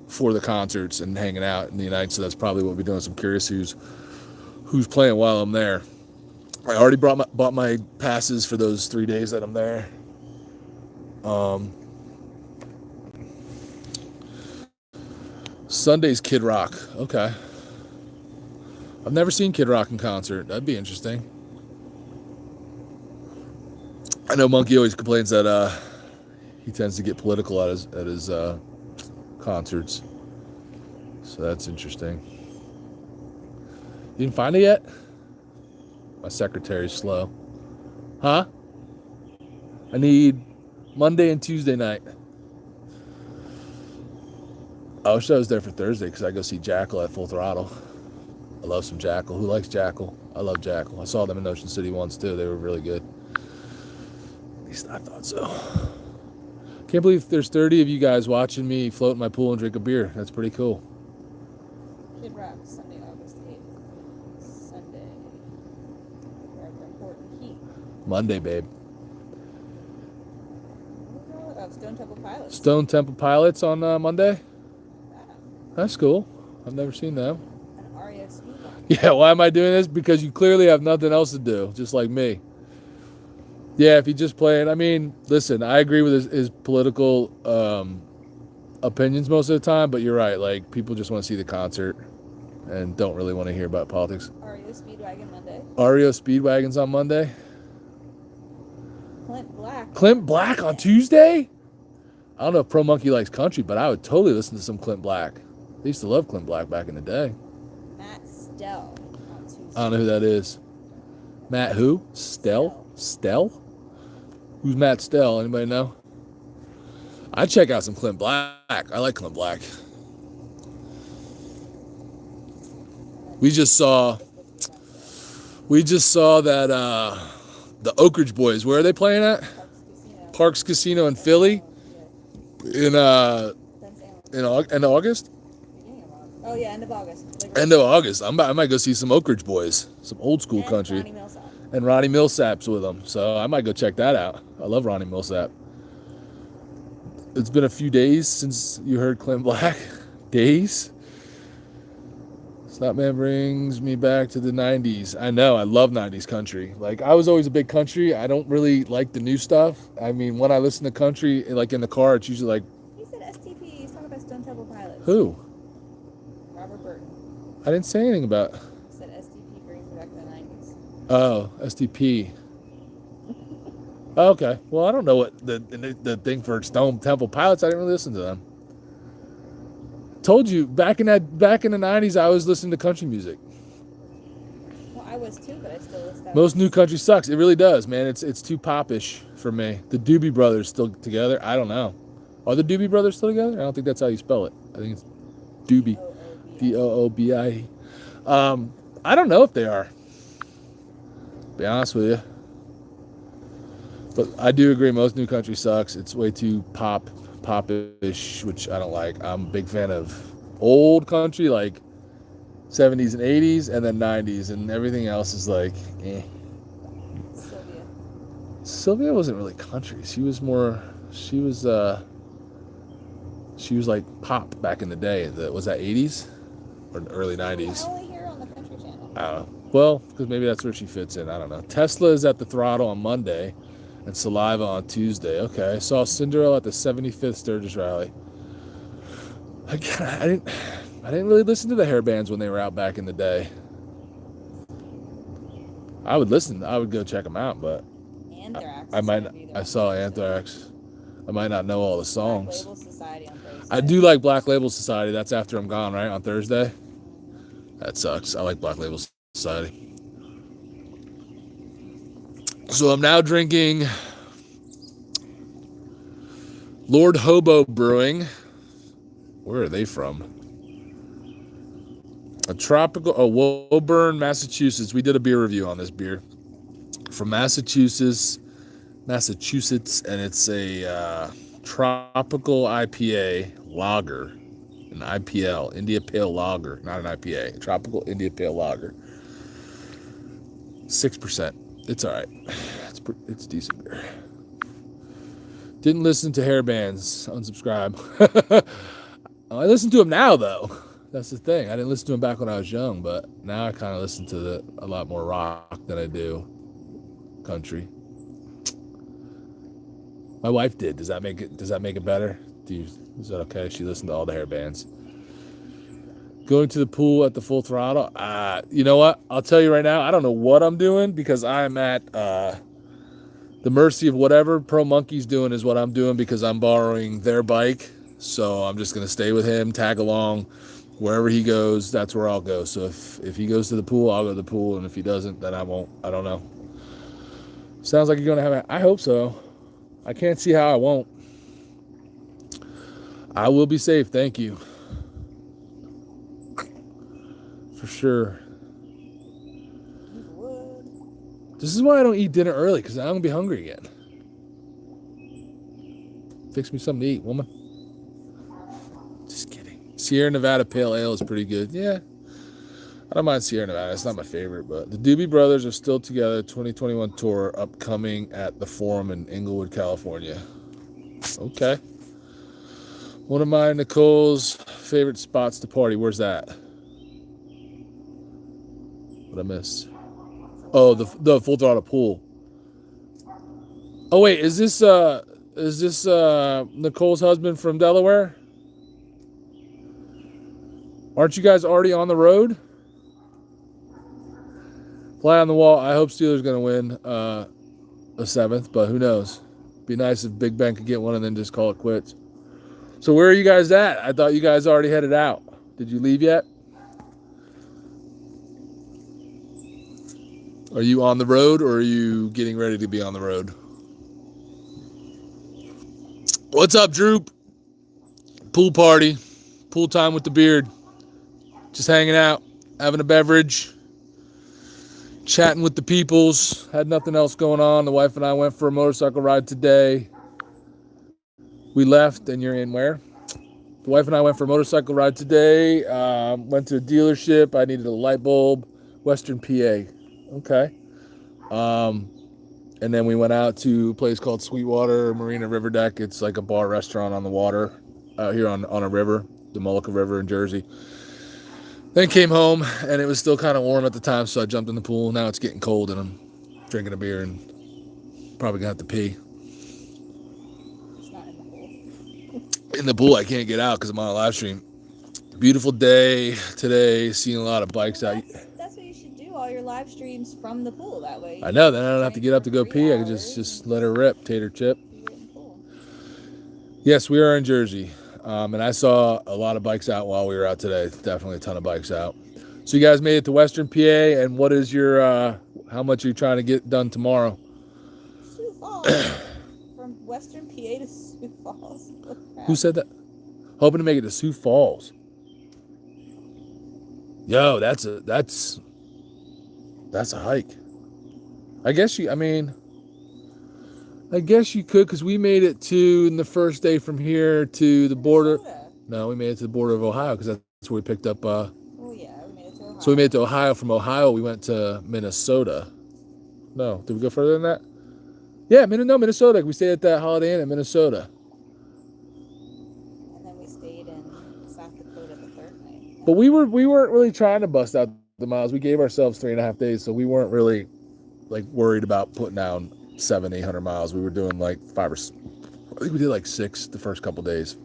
for the concerts and hanging out in the night, so that's probably what we'll be doing. So I'm curious who's playing while I'm there. I already bought my passes for those 3 days that I'm there. Sunday's Kid Rock. Okay. I've never seen Kid Rock in concert. That'd be interesting. I know Monkey always complains that he tends to get political at his concerts. So that's interesting. You didn't find it yet? My secretary's slow. Huh? I need Monday and Tuesday night. I wish I was there for Thursday because I go see Jackal at Full Throttle. I love some Jackal. Who likes Jackal? I love Jackal. I saw them in Ocean City once too. They were really good. At least I thought so. Can't believe there's 30 of you guys watching me float in my pool and drink a beer. That's pretty cool. Kid Rock, Sunday, August 8th. Sunday. Important Heat. Monday, babe. Stone Temple Pilots. Stone Temple Pilots on Monday? Yeah. That's cool. I've never seen them. An REO Speedway. Yeah, why am I doing this? Because you clearly have nothing else to do, just like me. Yeah, if you just playing, I mean, listen, I agree with his political opinions most of the time, but you're right. Like, people just want to see the concert and don't really want to hear about politics. REO Speedwagon Monday. REO Speedwagons on Monday. Clint Black on Tuesday? I don't know if Pro Monkey likes country, but I would totally listen to some Clint Black. They used to love Clint Black back in the day. Matt Stell on Tuesday. I don't know who that is. Matt who? Stell? Who's Matt Stell? Anybody know? I'd check out some Clint Black. I like Clint Black. We just saw that the Oak Ridge Boys, where are they playing at? Parks Casino in Philly in August? Oh yeah, end of August. End of August. I might go see some Oak Ridge Boys, some old school and country. Ronnie Millsap. And Ronnie Millsap's with them, so I might go check that out. I love Ronnie Millsap. It's been a few days since you heard Clint Black. Days? Snot Man brings me back to the 90s. I know, I love 90s country. Like, I was always a big country. I don't really like the new stuff. I mean, when I listen to country, like in the car, it's usually like... He said STP. He's talking about Stone Temple Pilots. Who? Robert Burton. I didn't say anything about... He said STP Oh, STP. Okay. Well, I don't know what the thing for Stone Temple Pilots. I didn't really listen to them. Told you back in the '90s, I was listening to country music. Well, I was too, but I still listen. Most new country sucks. It really does, man. It's too popish for me. The Doobie Brothers still together? I don't know. Are the Doobie Brothers still together? I don't think that's how you spell it. I think it's Doobie. Doobii. I don't know if they are. Be honest with you. But I do agree most new country sucks. It's way too popish, which I don't like. I'm a big fan of old country, like 70s and 80s, and then 90s, and everything else is like, eh. Sylvia wasn't really country. She was like pop back in the day. Was that 80s or early 90s? I only hear her on the Country Channel. I don't know. Well, because maybe that's where she fits in. I don't know. Tesla is at the Throttle on Monday and Saliva on Tuesday. Okay. I saw Cinderella at the 75th Sturgis rally. I didn't really listen to the hair bands when they were out back in the day. I would listen. I would go check them out, but Anthrax. I saw Anthrax. I might not know all the songs. Black Label Society on Thursday. I do like Black Label Society. That's after I'm gone, right? On Thursday? That sucks. I like Black Label Society. So I'm now drinking Lord Hobo Brewing. Where are they from? Woburn, Massachusetts. We did a beer review on this beer. From Massachusetts, and it's a tropical IPA lager, an IPL, India Pale Lager, not an IPA, tropical India Pale Lager. 6%. It's all right. It's decent beer. Didn't listen to hair bands. Unsubscribe. I listen to them now, though. That's the thing. I didn't listen to them back when I was young, but now I kind of listen to a lot more rock than I do country. My wife did. Does that make it better? Is that okay? She listened to all the hair bands. Going to the pool at the Full Throttle. You know what? I'll tell you right now. I don't know what I'm doing because I'm at the mercy of whatever Pro Monkey's doing is what I'm doing because I'm borrowing their bike. So I'm just gonna stay with him, tag along. Wherever he goes, that's where I'll go. So if he goes to the pool, I'll go to the pool, and if he doesn't, then I won't. I don't know. Sounds like you're gonna have I hope so. I can't see how I won't. I will be safe, thank you. For sure. This is why I don't eat dinner early, because I'm gonna be hungry again. Fix me something to eat, woman. Just kidding. Sierra Nevada Pale Ale is pretty good. Yeah. I don't mind Sierra Nevada. It's not my favorite, but the Doobie Brothers are still together. 2021 tour upcoming at the Forum in Inglewood, California. Okay. One of my Nicole's favorite spots to party. Where's that? What I missed? Oh, the Full Throttle pool. Oh wait, is this Nicole's husband from Delaware? Aren't you guys already on the road? Fly on the wall. I hope Steelers going to win a 7th, but who knows? Be nice if Big Ben could get one and then just call it quits. So where are you guys at? I thought you guys already headed out. Did you leave yet? Are you on the road or are you getting ready to be on the road? What's up, Droop? Pool party. Pool time with the beard. Just hanging out, having a beverage, chatting with the peoples. Had nothing else going on. The wife and I went for a motorcycle ride today. We left, and you're in where? The wife and I went for a motorcycle ride today. Went to a dealership. I needed a light bulb. Western PA. Okay. And then we went out to a place called Sweetwater Marina River Deck. It's like a bar restaurant on the water out here on a river, the Mullica River in Jersey. Then came home, and it was still kind of warm at the time, so I jumped in the pool. Now it's getting cold, and I'm drinking a beer and probably going to have to pee. It's not in the pool. In the pool, I can't get out because I'm on a live stream. Beautiful day today, seeing a lot of bikes out. That's what you should do. All all your live streams from the pool that way. I know. Then I don't have to Train get up for to go 3 pee. I can hours just and let her rip. Tater chip. you get in the pool. Yes, we are in Jersey. And I saw a lot of bikes out while we were out today. Definitely a ton of bikes out. So you guys made it to Western PA. And what is your, how much are you trying to get done tomorrow? Sioux Falls. From Western PA to Sioux Falls. Who said that? Hoping to make it to Sioux Falls. Yo, that's a hike. I guess you could, because we made it to in the first day from here to the border. Minnesota. No, we made it to the border of Ohio, because that's where we picked up. Oh yeah, we made it to Ohio. So we made it to Ohio. From Ohio, we went to Minnesota. No, did we go further than that? Yeah, Minnesota. We stayed at that Holiday Inn in Minnesota. And then we stayed in South Dakota the third night. But we weren't really trying to bust out the miles. We gave ourselves 3.5 days, so we weren't really like worried about putting down 700-800 miles. We were doing like 5 or I think we did like 6 the first couple days,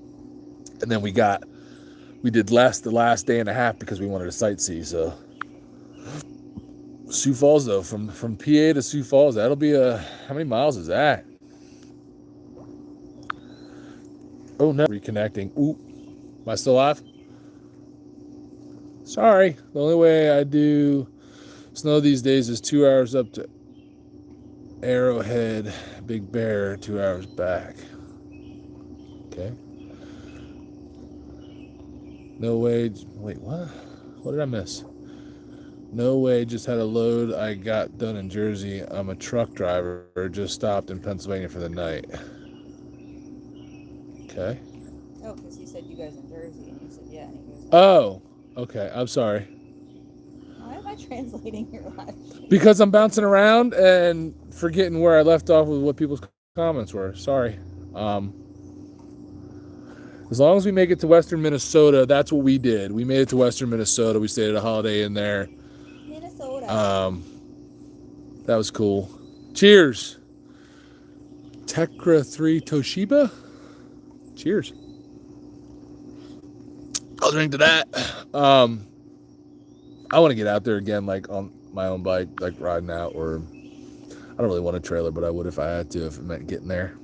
and then we did less the last day and a half because we wanted to sightsee. So Sioux Falls though, from PA to Sioux Falls, that'll be how many miles is that? Oh no, reconnecting. Ooh, am I still live? Sorry, the only way I do snow these days is 2 hours up to Arrowhead, Big Bear, 2 hours back. Okay. No way. Wait, what? What did I miss? No way, just had a load I got done in Jersey. I'm a truck driver, just stopped in Pennsylvania for the night. Okay. Oh, because you said you guys in Jersey, and you said yeah, and he goes, Oh, okay. I'm sorry. why am I translating your live stream? Because I'm bouncing around and forgetting where I left off with what people's comments were. Sorry. As long as we make it to Western Minnesota, that's what we did. We made it to Western Minnesota. We stayed at a Holiday Inn there. Minnesota. That was cool. Cheers. Tekra 3 Toshiba. Cheers. I'll drink to that. I want to get out there again, like on my own bike, like riding out, or I don't really want a trailer, but I would if I had to, if it meant getting there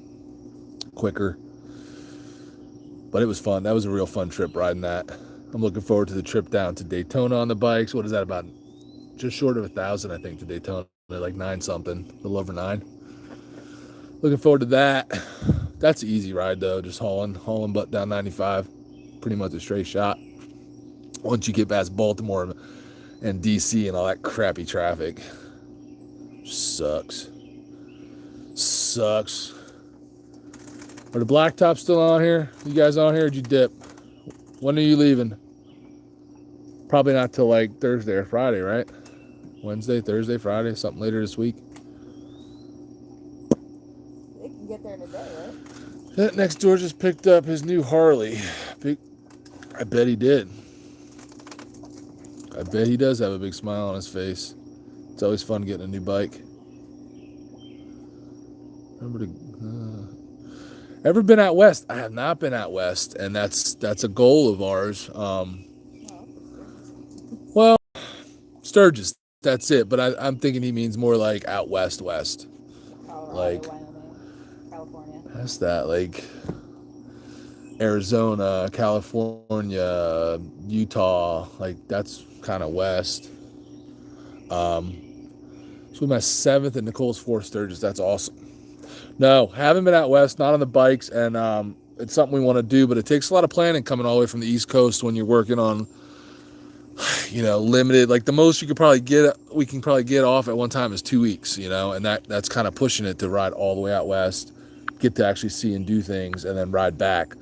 quicker. But it was fun. That was a real fun trip riding that. I'm looking forward to the trip down to Daytona on the bikes. What is that, about just short of 1,000, I think, to Daytona, like 9 something, a little over 9. Looking forward to that. That's an easy ride though, just hauling butt down 95. Pretty much a straight shot. Once you get past Baltimore and DC and all that crappy traffic. Sucks. Are the blacktops still on here? You guys on here, or did you dip? When are you leaving? Probably not till like Thursday or Friday, right? Wednesday, Thursday, Friday, something later this week. They can get there today, right? That next door just picked up his new Harley. I bet he did. I bet he does have a big smile on his face. It's always fun getting a new bike. Ever been out west? I have not been out west, and that's a goal of ours. Well, Sturgis, that's it. But I'm thinking he means more like out west. Colorado, Like, Wyoming, California. that's that, like Arizona, California, Utah, like that's kind of west. So my 7th and Nicole's 4th Sturgis. That's awesome. No, haven't been out west, not on the bikes, and it's something we want to do, but it takes a lot of planning coming all the way from the East Coast when you're working on, limited. Like the most we can probably get off at one time is 2 weeks, and that's kind of pushing it to ride all the way out west, get to actually see and do things, and then ride back.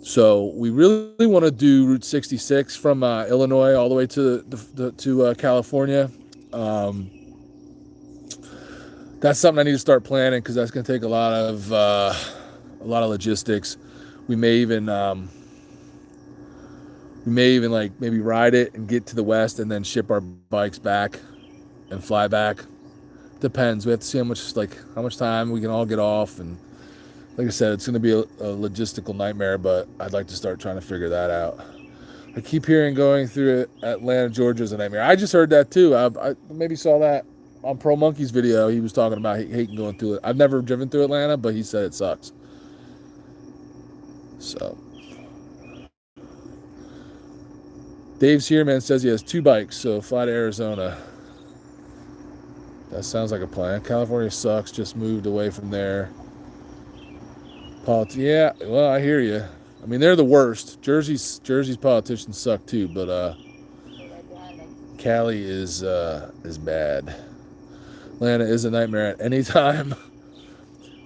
So we really want to do Route 66 from Illinois all the way to California. That's something I need to start planning, because that's going to take a lot of logistics. We may even like maybe ride it and get to the west and then ship our bikes back and fly back. Depends. We have to see how much time we can all get off, and like I said, it's going to be a logistical nightmare, but I'd like to start trying to figure that out. I keep hearing going through Atlanta, Georgia is a nightmare. I just heard that too. I maybe saw that on Pro Monkey's video. He was talking about hating going through it. I've never driven through Atlanta, but he said it sucks. So Dave's here, man, says he has 2 bikes, so fly to Arizona. That sounds like a plan. California sucks. Just moved away from there. Yeah, well, I hear you. I mean, they're the worst. Jersey's politicians suck too, but Cali is bad. Atlanta is a nightmare at any time.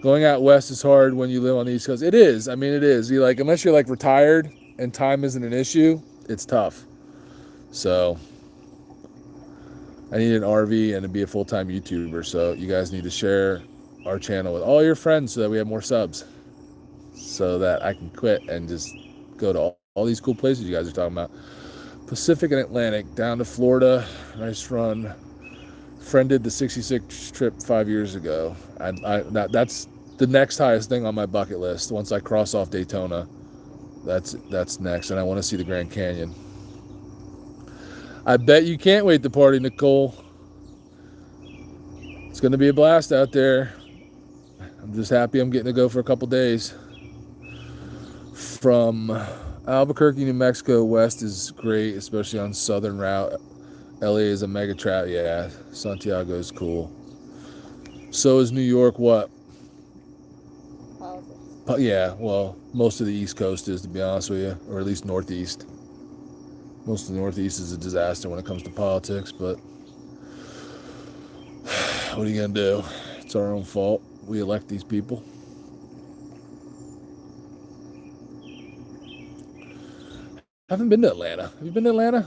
Going out west is hard when you live on the East Coast. It is. I mean, it is. You like, unless you're like retired and time isn't an issue, it's tough. So I need an RV and to be a full-time YouTuber. So you guys need to share our channel with all your friends so that we have more subs, so that I can quit and just go to all these cool places you guys are talking about. Pacific and Atlantic, down to Florida. Nice run. Friend did the 66 trip 5 years ago. That's the next highest thing on my bucket list. Once I cross off Daytona, that's next. And I want to see the Grand Canyon. I bet you can't wait to party, Nicole. It's going to be a blast out there. I'm just happy I'm getting to go for a couple days. From Albuquerque, New Mexico, west is great, especially on southern route. LA is a mega trap. Yeah, Santiago is cool. So is New York. What? Yeah, well, most of the East Coast is, to be honest with you, or at least Northeast. Most of the Northeast is a disaster when it comes to politics, but what are you going to do? It's our own fault. We elect these people. I haven't been to Atlanta. Have you been to Atlanta?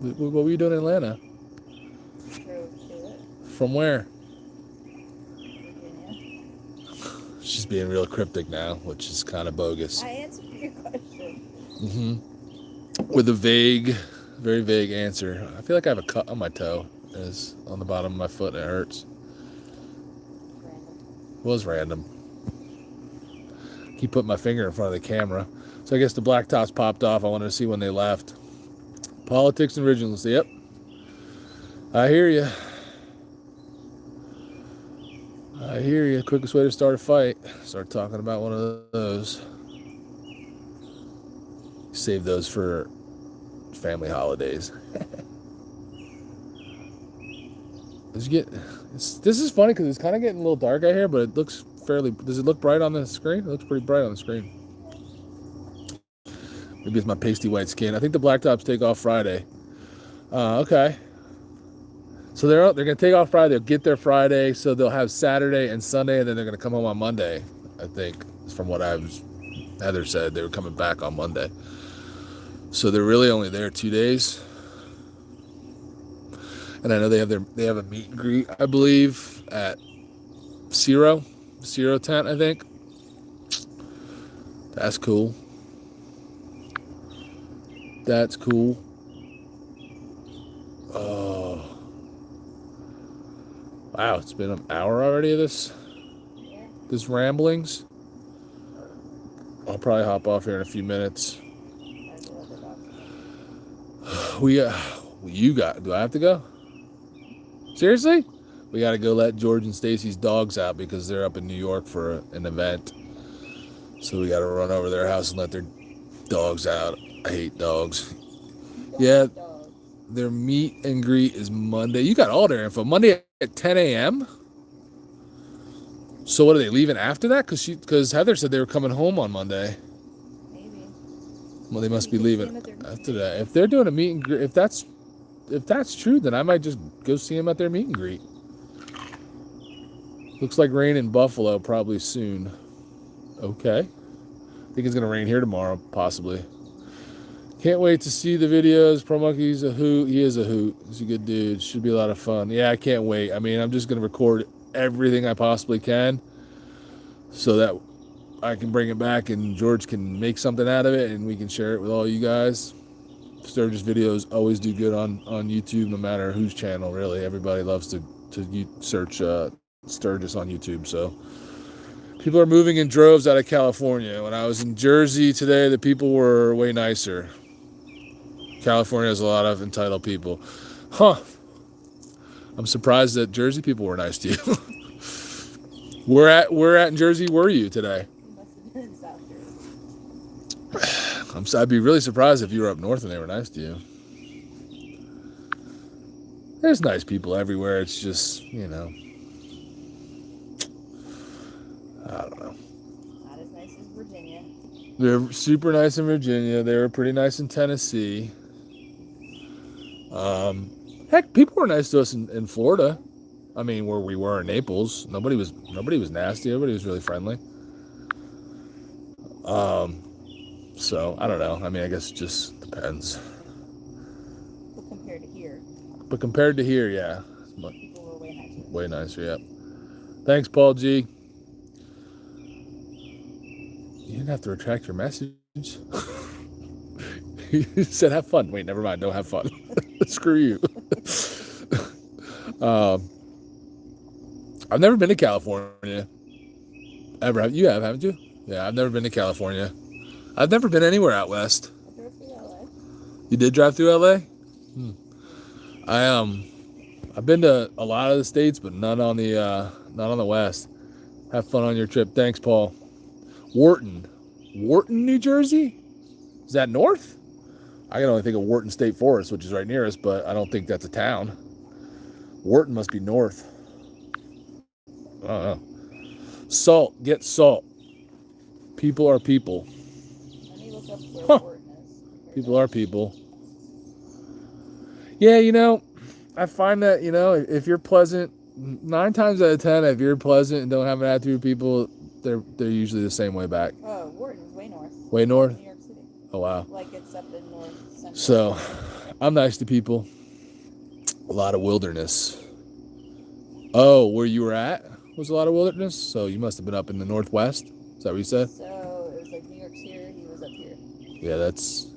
What were you doing in Atlanta? From where? Virginia. She's being real cryptic now, which is kind of bogus. I answered your question. With a vague, very vague answer. I feel like I have a cut on my toe. It's on the bottom of my foot and it hurts. It was random. Keep putting my finger in front of the camera. So I guess the black tops popped off. I wanted to see when they left. Politics and originals. Yep. I hear you. I hear you. Quickest way to start a fight. Start talking about one of those. Save those for family holidays. This is funny because it's kind of getting a little dark out here, but it looks fairly. Does it look bright on the screen? It looks pretty bright on the screen. Maybe it's my pasty white skin. I think the blacktops take off Friday. Okay. So they're going to take off Friday. They'll get there Friday, so they'll have Saturday and Sunday, and then they're going to come home on Monday. I think, from what Heather said, they were coming back on Monday. So they're really only there 2 days. And I know they have a meet and greet, I believe, at Zero tent, I think. That's cool. That's cool. Oh. Wow, it's been an hour already of this ramblings. I'll probably hop off here in a few minutes. Do I have to go? Seriously? We got to go let George and Stacy's dogs out because they're up in New York for an event. So we got to run over their house and let their dogs out. I hate dogs. Yeah, their meet and greet is Monday. You got all their info. Monday at 10 a.m.? So what, are they leaving after that? Because Heather said they were coming home on Monday. Maybe. Well, they must be leaving after that. If they're doing a meet and greet, if that's true, then I might just go see them at their meet and greet. Looks like rain in Buffalo probably soon. Okay. I think it's going to rain here tomorrow, possibly. Can't wait to see the videos. Pro Monkey's a hoot. He is a hoot. He's a good dude. Should be a lot of fun. Yeah, I can't wait. I mean, I'm just going to record everything I possibly can so that I can bring it back and George can make something out of it and we can share it with all you guys. Sturgis videos always do good on YouTube, no matter whose channel, really. Everybody loves to search Sturgis on YouTube. So People are moving in droves out of California. When I was in Jersey today, the people were way nicer. California has a lot of entitled people. Huh. I'm surprised that Jersey people were nice to you. Where at in Jersey were you today? You must have been in South Jersey. I'd be really surprised if you were up north and they were nice to you. There's nice people everywhere. It's just, I don't know. Not as nice as Virginia. They're super nice in Virginia. They were pretty nice in Tennessee. Heck, people were nice to us in Florida. I mean, where we were in Naples, nobody was nasty. Everybody was really friendly. So I don't know. I mean, I guess it just depends. But compared to here, yeah, people were way nicer. Way nicer. Yeah. Thanks, Paul G. You didn't have to retract your message. You said have fun. Wait, never mind. Don't have fun. Screw you. I've never been to California. Ever. You have, haven't you? Yeah, I've never been to California. I've never been anywhere out west. I drove through LA. You did drive through LA? I've been to a lot of the states, but none on the west. Have fun on your trip. Thanks, Paul. Wharton, New Jersey? Is that north? I can only think of Wharton State Forest, which is right near us, but I don't think that's a town. Wharton must be north. I don't know. Salt. Get salt. People are people. Let me look up where Wharton is. People are people. Yeah, I find that, if you're pleasant, 9 times out of 10, if you're pleasant and don't have an attitude with people, they're usually the same way back. Oh, Wharton's way north. Way north? New York City. Oh, wow. Like it's up in north central. So, I'm nice to people. A lot of wilderness. Oh, where you were at was a lot of wilderness? So you must have been up in the northwest? Is that what you said? So it was like New York's here, he was up here. Yeah, that's...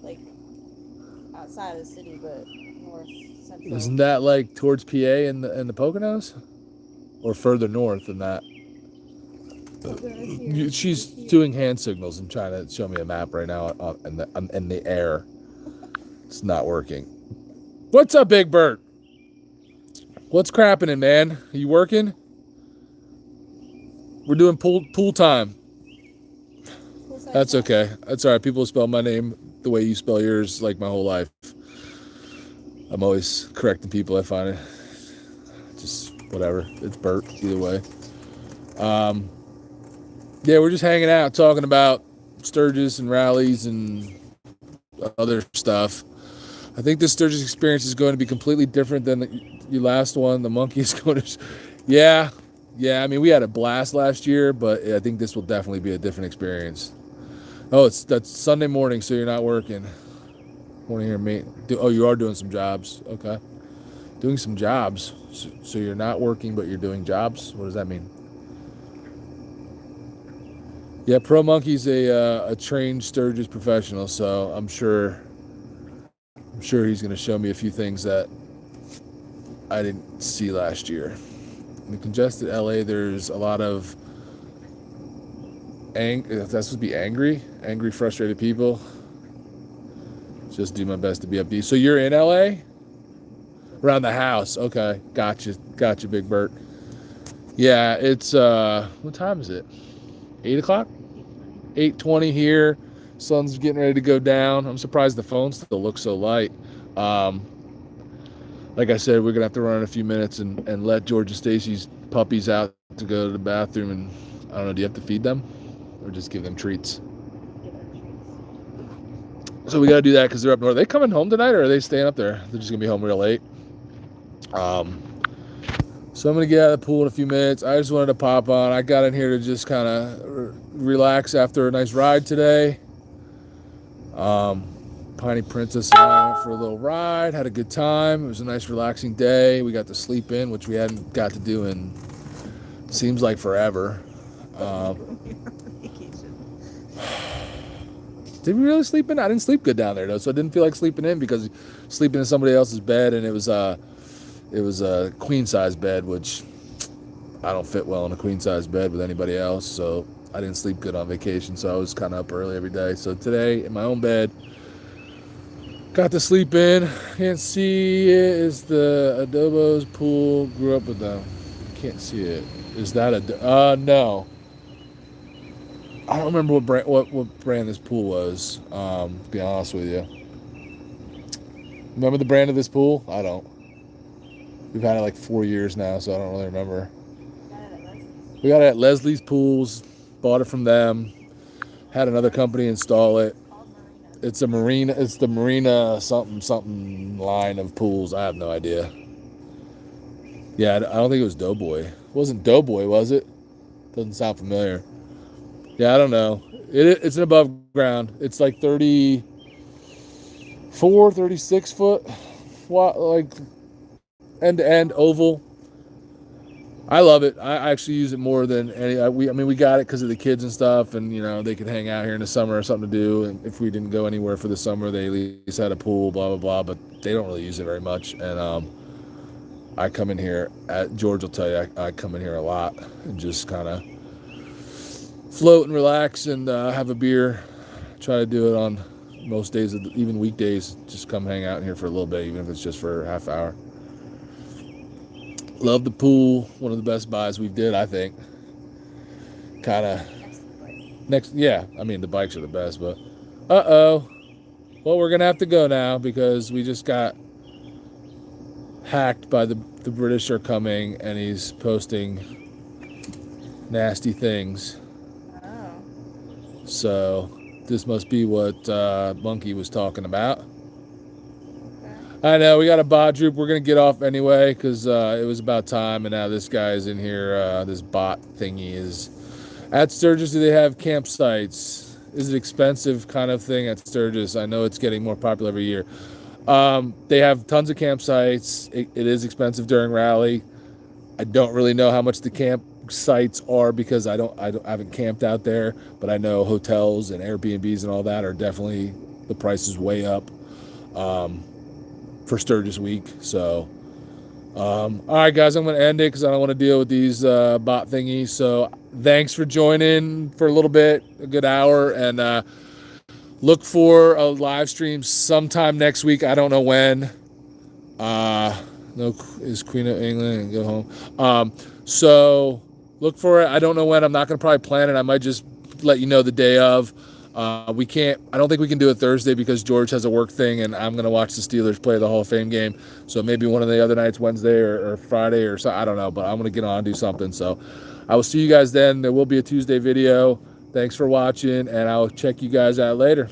Like outside of the city, but north central. Isn't that like towards PA and the Poconos? Or further north than that? She's doing hand signals and trying to show me a map right now in the air. It's not working. What's up, Big Bert? What's crapping, man? Are you working? We're doing pool time. That's okay. That's all right. People spell my name the way you spell yours like my whole life. I'm always correcting people. I find it just whatever. It's Bert either way. Yeah, we're just hanging out talking about Sturgis and rallies and other stuff. I think this Sturgis experience is going to be completely different than your last one. The monkey is going to... Yeah. I mean, we had a blast last year, but I think this will definitely be a different experience. Oh, that's Sunday morning, so you're not working. Want to hear me? Oh, you are doing some jobs. Okay. Doing some jobs. So you're not working, but you're doing jobs? What does that mean? Yeah, Pro Monkey's a trained Sturgis professional, so I'm sure he's going to show me a few things that I didn't see last year. In the congested LA, there's a lot of that's supposed to be angry, frustrated people. Just do my best to be upbeat. So you're in LA? Around the house. Okay, gotcha, Big Bert. Yeah, it's what time is it? 8 o'clock? 8:20 here. Sun's getting ready to go down. I'm surprised the phone still looks so light. Like I said, we're gonna have to run in a few minutes and let George and Stacy's puppies out to go to the bathroom. And I don't know, do you have to feed them or just give them treats? So we gotta do that because they're up north. Are they coming home tonight or are they staying up there? They're just gonna be home real late. So I'm going to get out of the pool in a few minutes. I just wanted to pop on. I got in here to just kind of relax after a nice ride today. Piney Princess and I went for a little ride. Had a good time. It was a nice relaxing day. We got to sleep in, which we hadn't got to do in, seems like forever. Did we really sleep in? I didn't sleep good down there, though, so I didn't feel like sleeping in because sleeping in somebody else's bed, and it was a queen size bed, which I don't fit well in a queen size bed with anybody else, so I didn't sleep good on vacation, so I was kind of up early every day. So today in my own bed, got to sleep in. Can't see it. Is the Adobo's pool? Grew up with them. Can't see it. Is that a? No. I don't remember what brand this pool was. To be honest with you. Remember the brand of this pool? I don't. We've had it like 4 years now, so I don't really remember. Got it at Leslie's. We got it at Leslie's Pools. Bought it from them. Had another company install it. Called Marina. It's a marina. It's the Marina something line of pools. I have no idea. Yeah, I don't think it was Doughboy. It wasn't Doughboy, was it? Doesn't sound familiar. Yeah, I don't know. It's an above ground. It's like 34, 36 foot, like end to end oval. I love it. I actually use it more than any. We got it because of the kids and stuff, and they could hang out here in the summer or something to do. And if we didn't go anywhere for the summer, they at least had a pool, blah blah blah. But they don't really use it very much. And I come in here. George will tell you, I come in here a lot and just kind of float and relax and have a beer. Try to do it on most days, even weekdays. Just come hang out in here for a little bit, even if it's just for a half hour. Love the pool. One of the best buys we've did, I think. Kind of next, yeah. I mean, the bikes are the best, but well, we're gonna have to go now because we just got hacked by the British are coming, and he's posting nasty things. Oh. So this must be what Monkey was talking about. I know, we got a bot droop. We're going to get off anyway because it was about time, and now this guy's in here. This bot thingy is at Sturgis. Do they have campsites? Is it expensive kind of thing at Sturgis? I know it's getting more popular every year. They have tons of campsites. It is expensive during rally. I don't really know how much the campsites are because I haven't camped out there, but I know hotels and Airbnbs and all that are definitely, the price is way up. For Sturgis week. So all right guys, I'm gonna end it because I don't want to deal with these bot thingies. So thanks for joining for a little bit, a good hour, and look for a live stream sometime next week. I don't know when. No, is Queen of England and go home. So look for it. I don't know when. I'm not gonna probably plan it. I might just let you know the day of. I don't think we can do it Thursday because George has a work thing and I'm going to watch the Steelers play the Hall of Fame game. So maybe one of the other nights, Wednesday or Friday or so, I don't know, but I'm going to get on and do something. So I will see you guys then. There will be a Tuesday video. Thanks for watching, and I'll check you guys out later.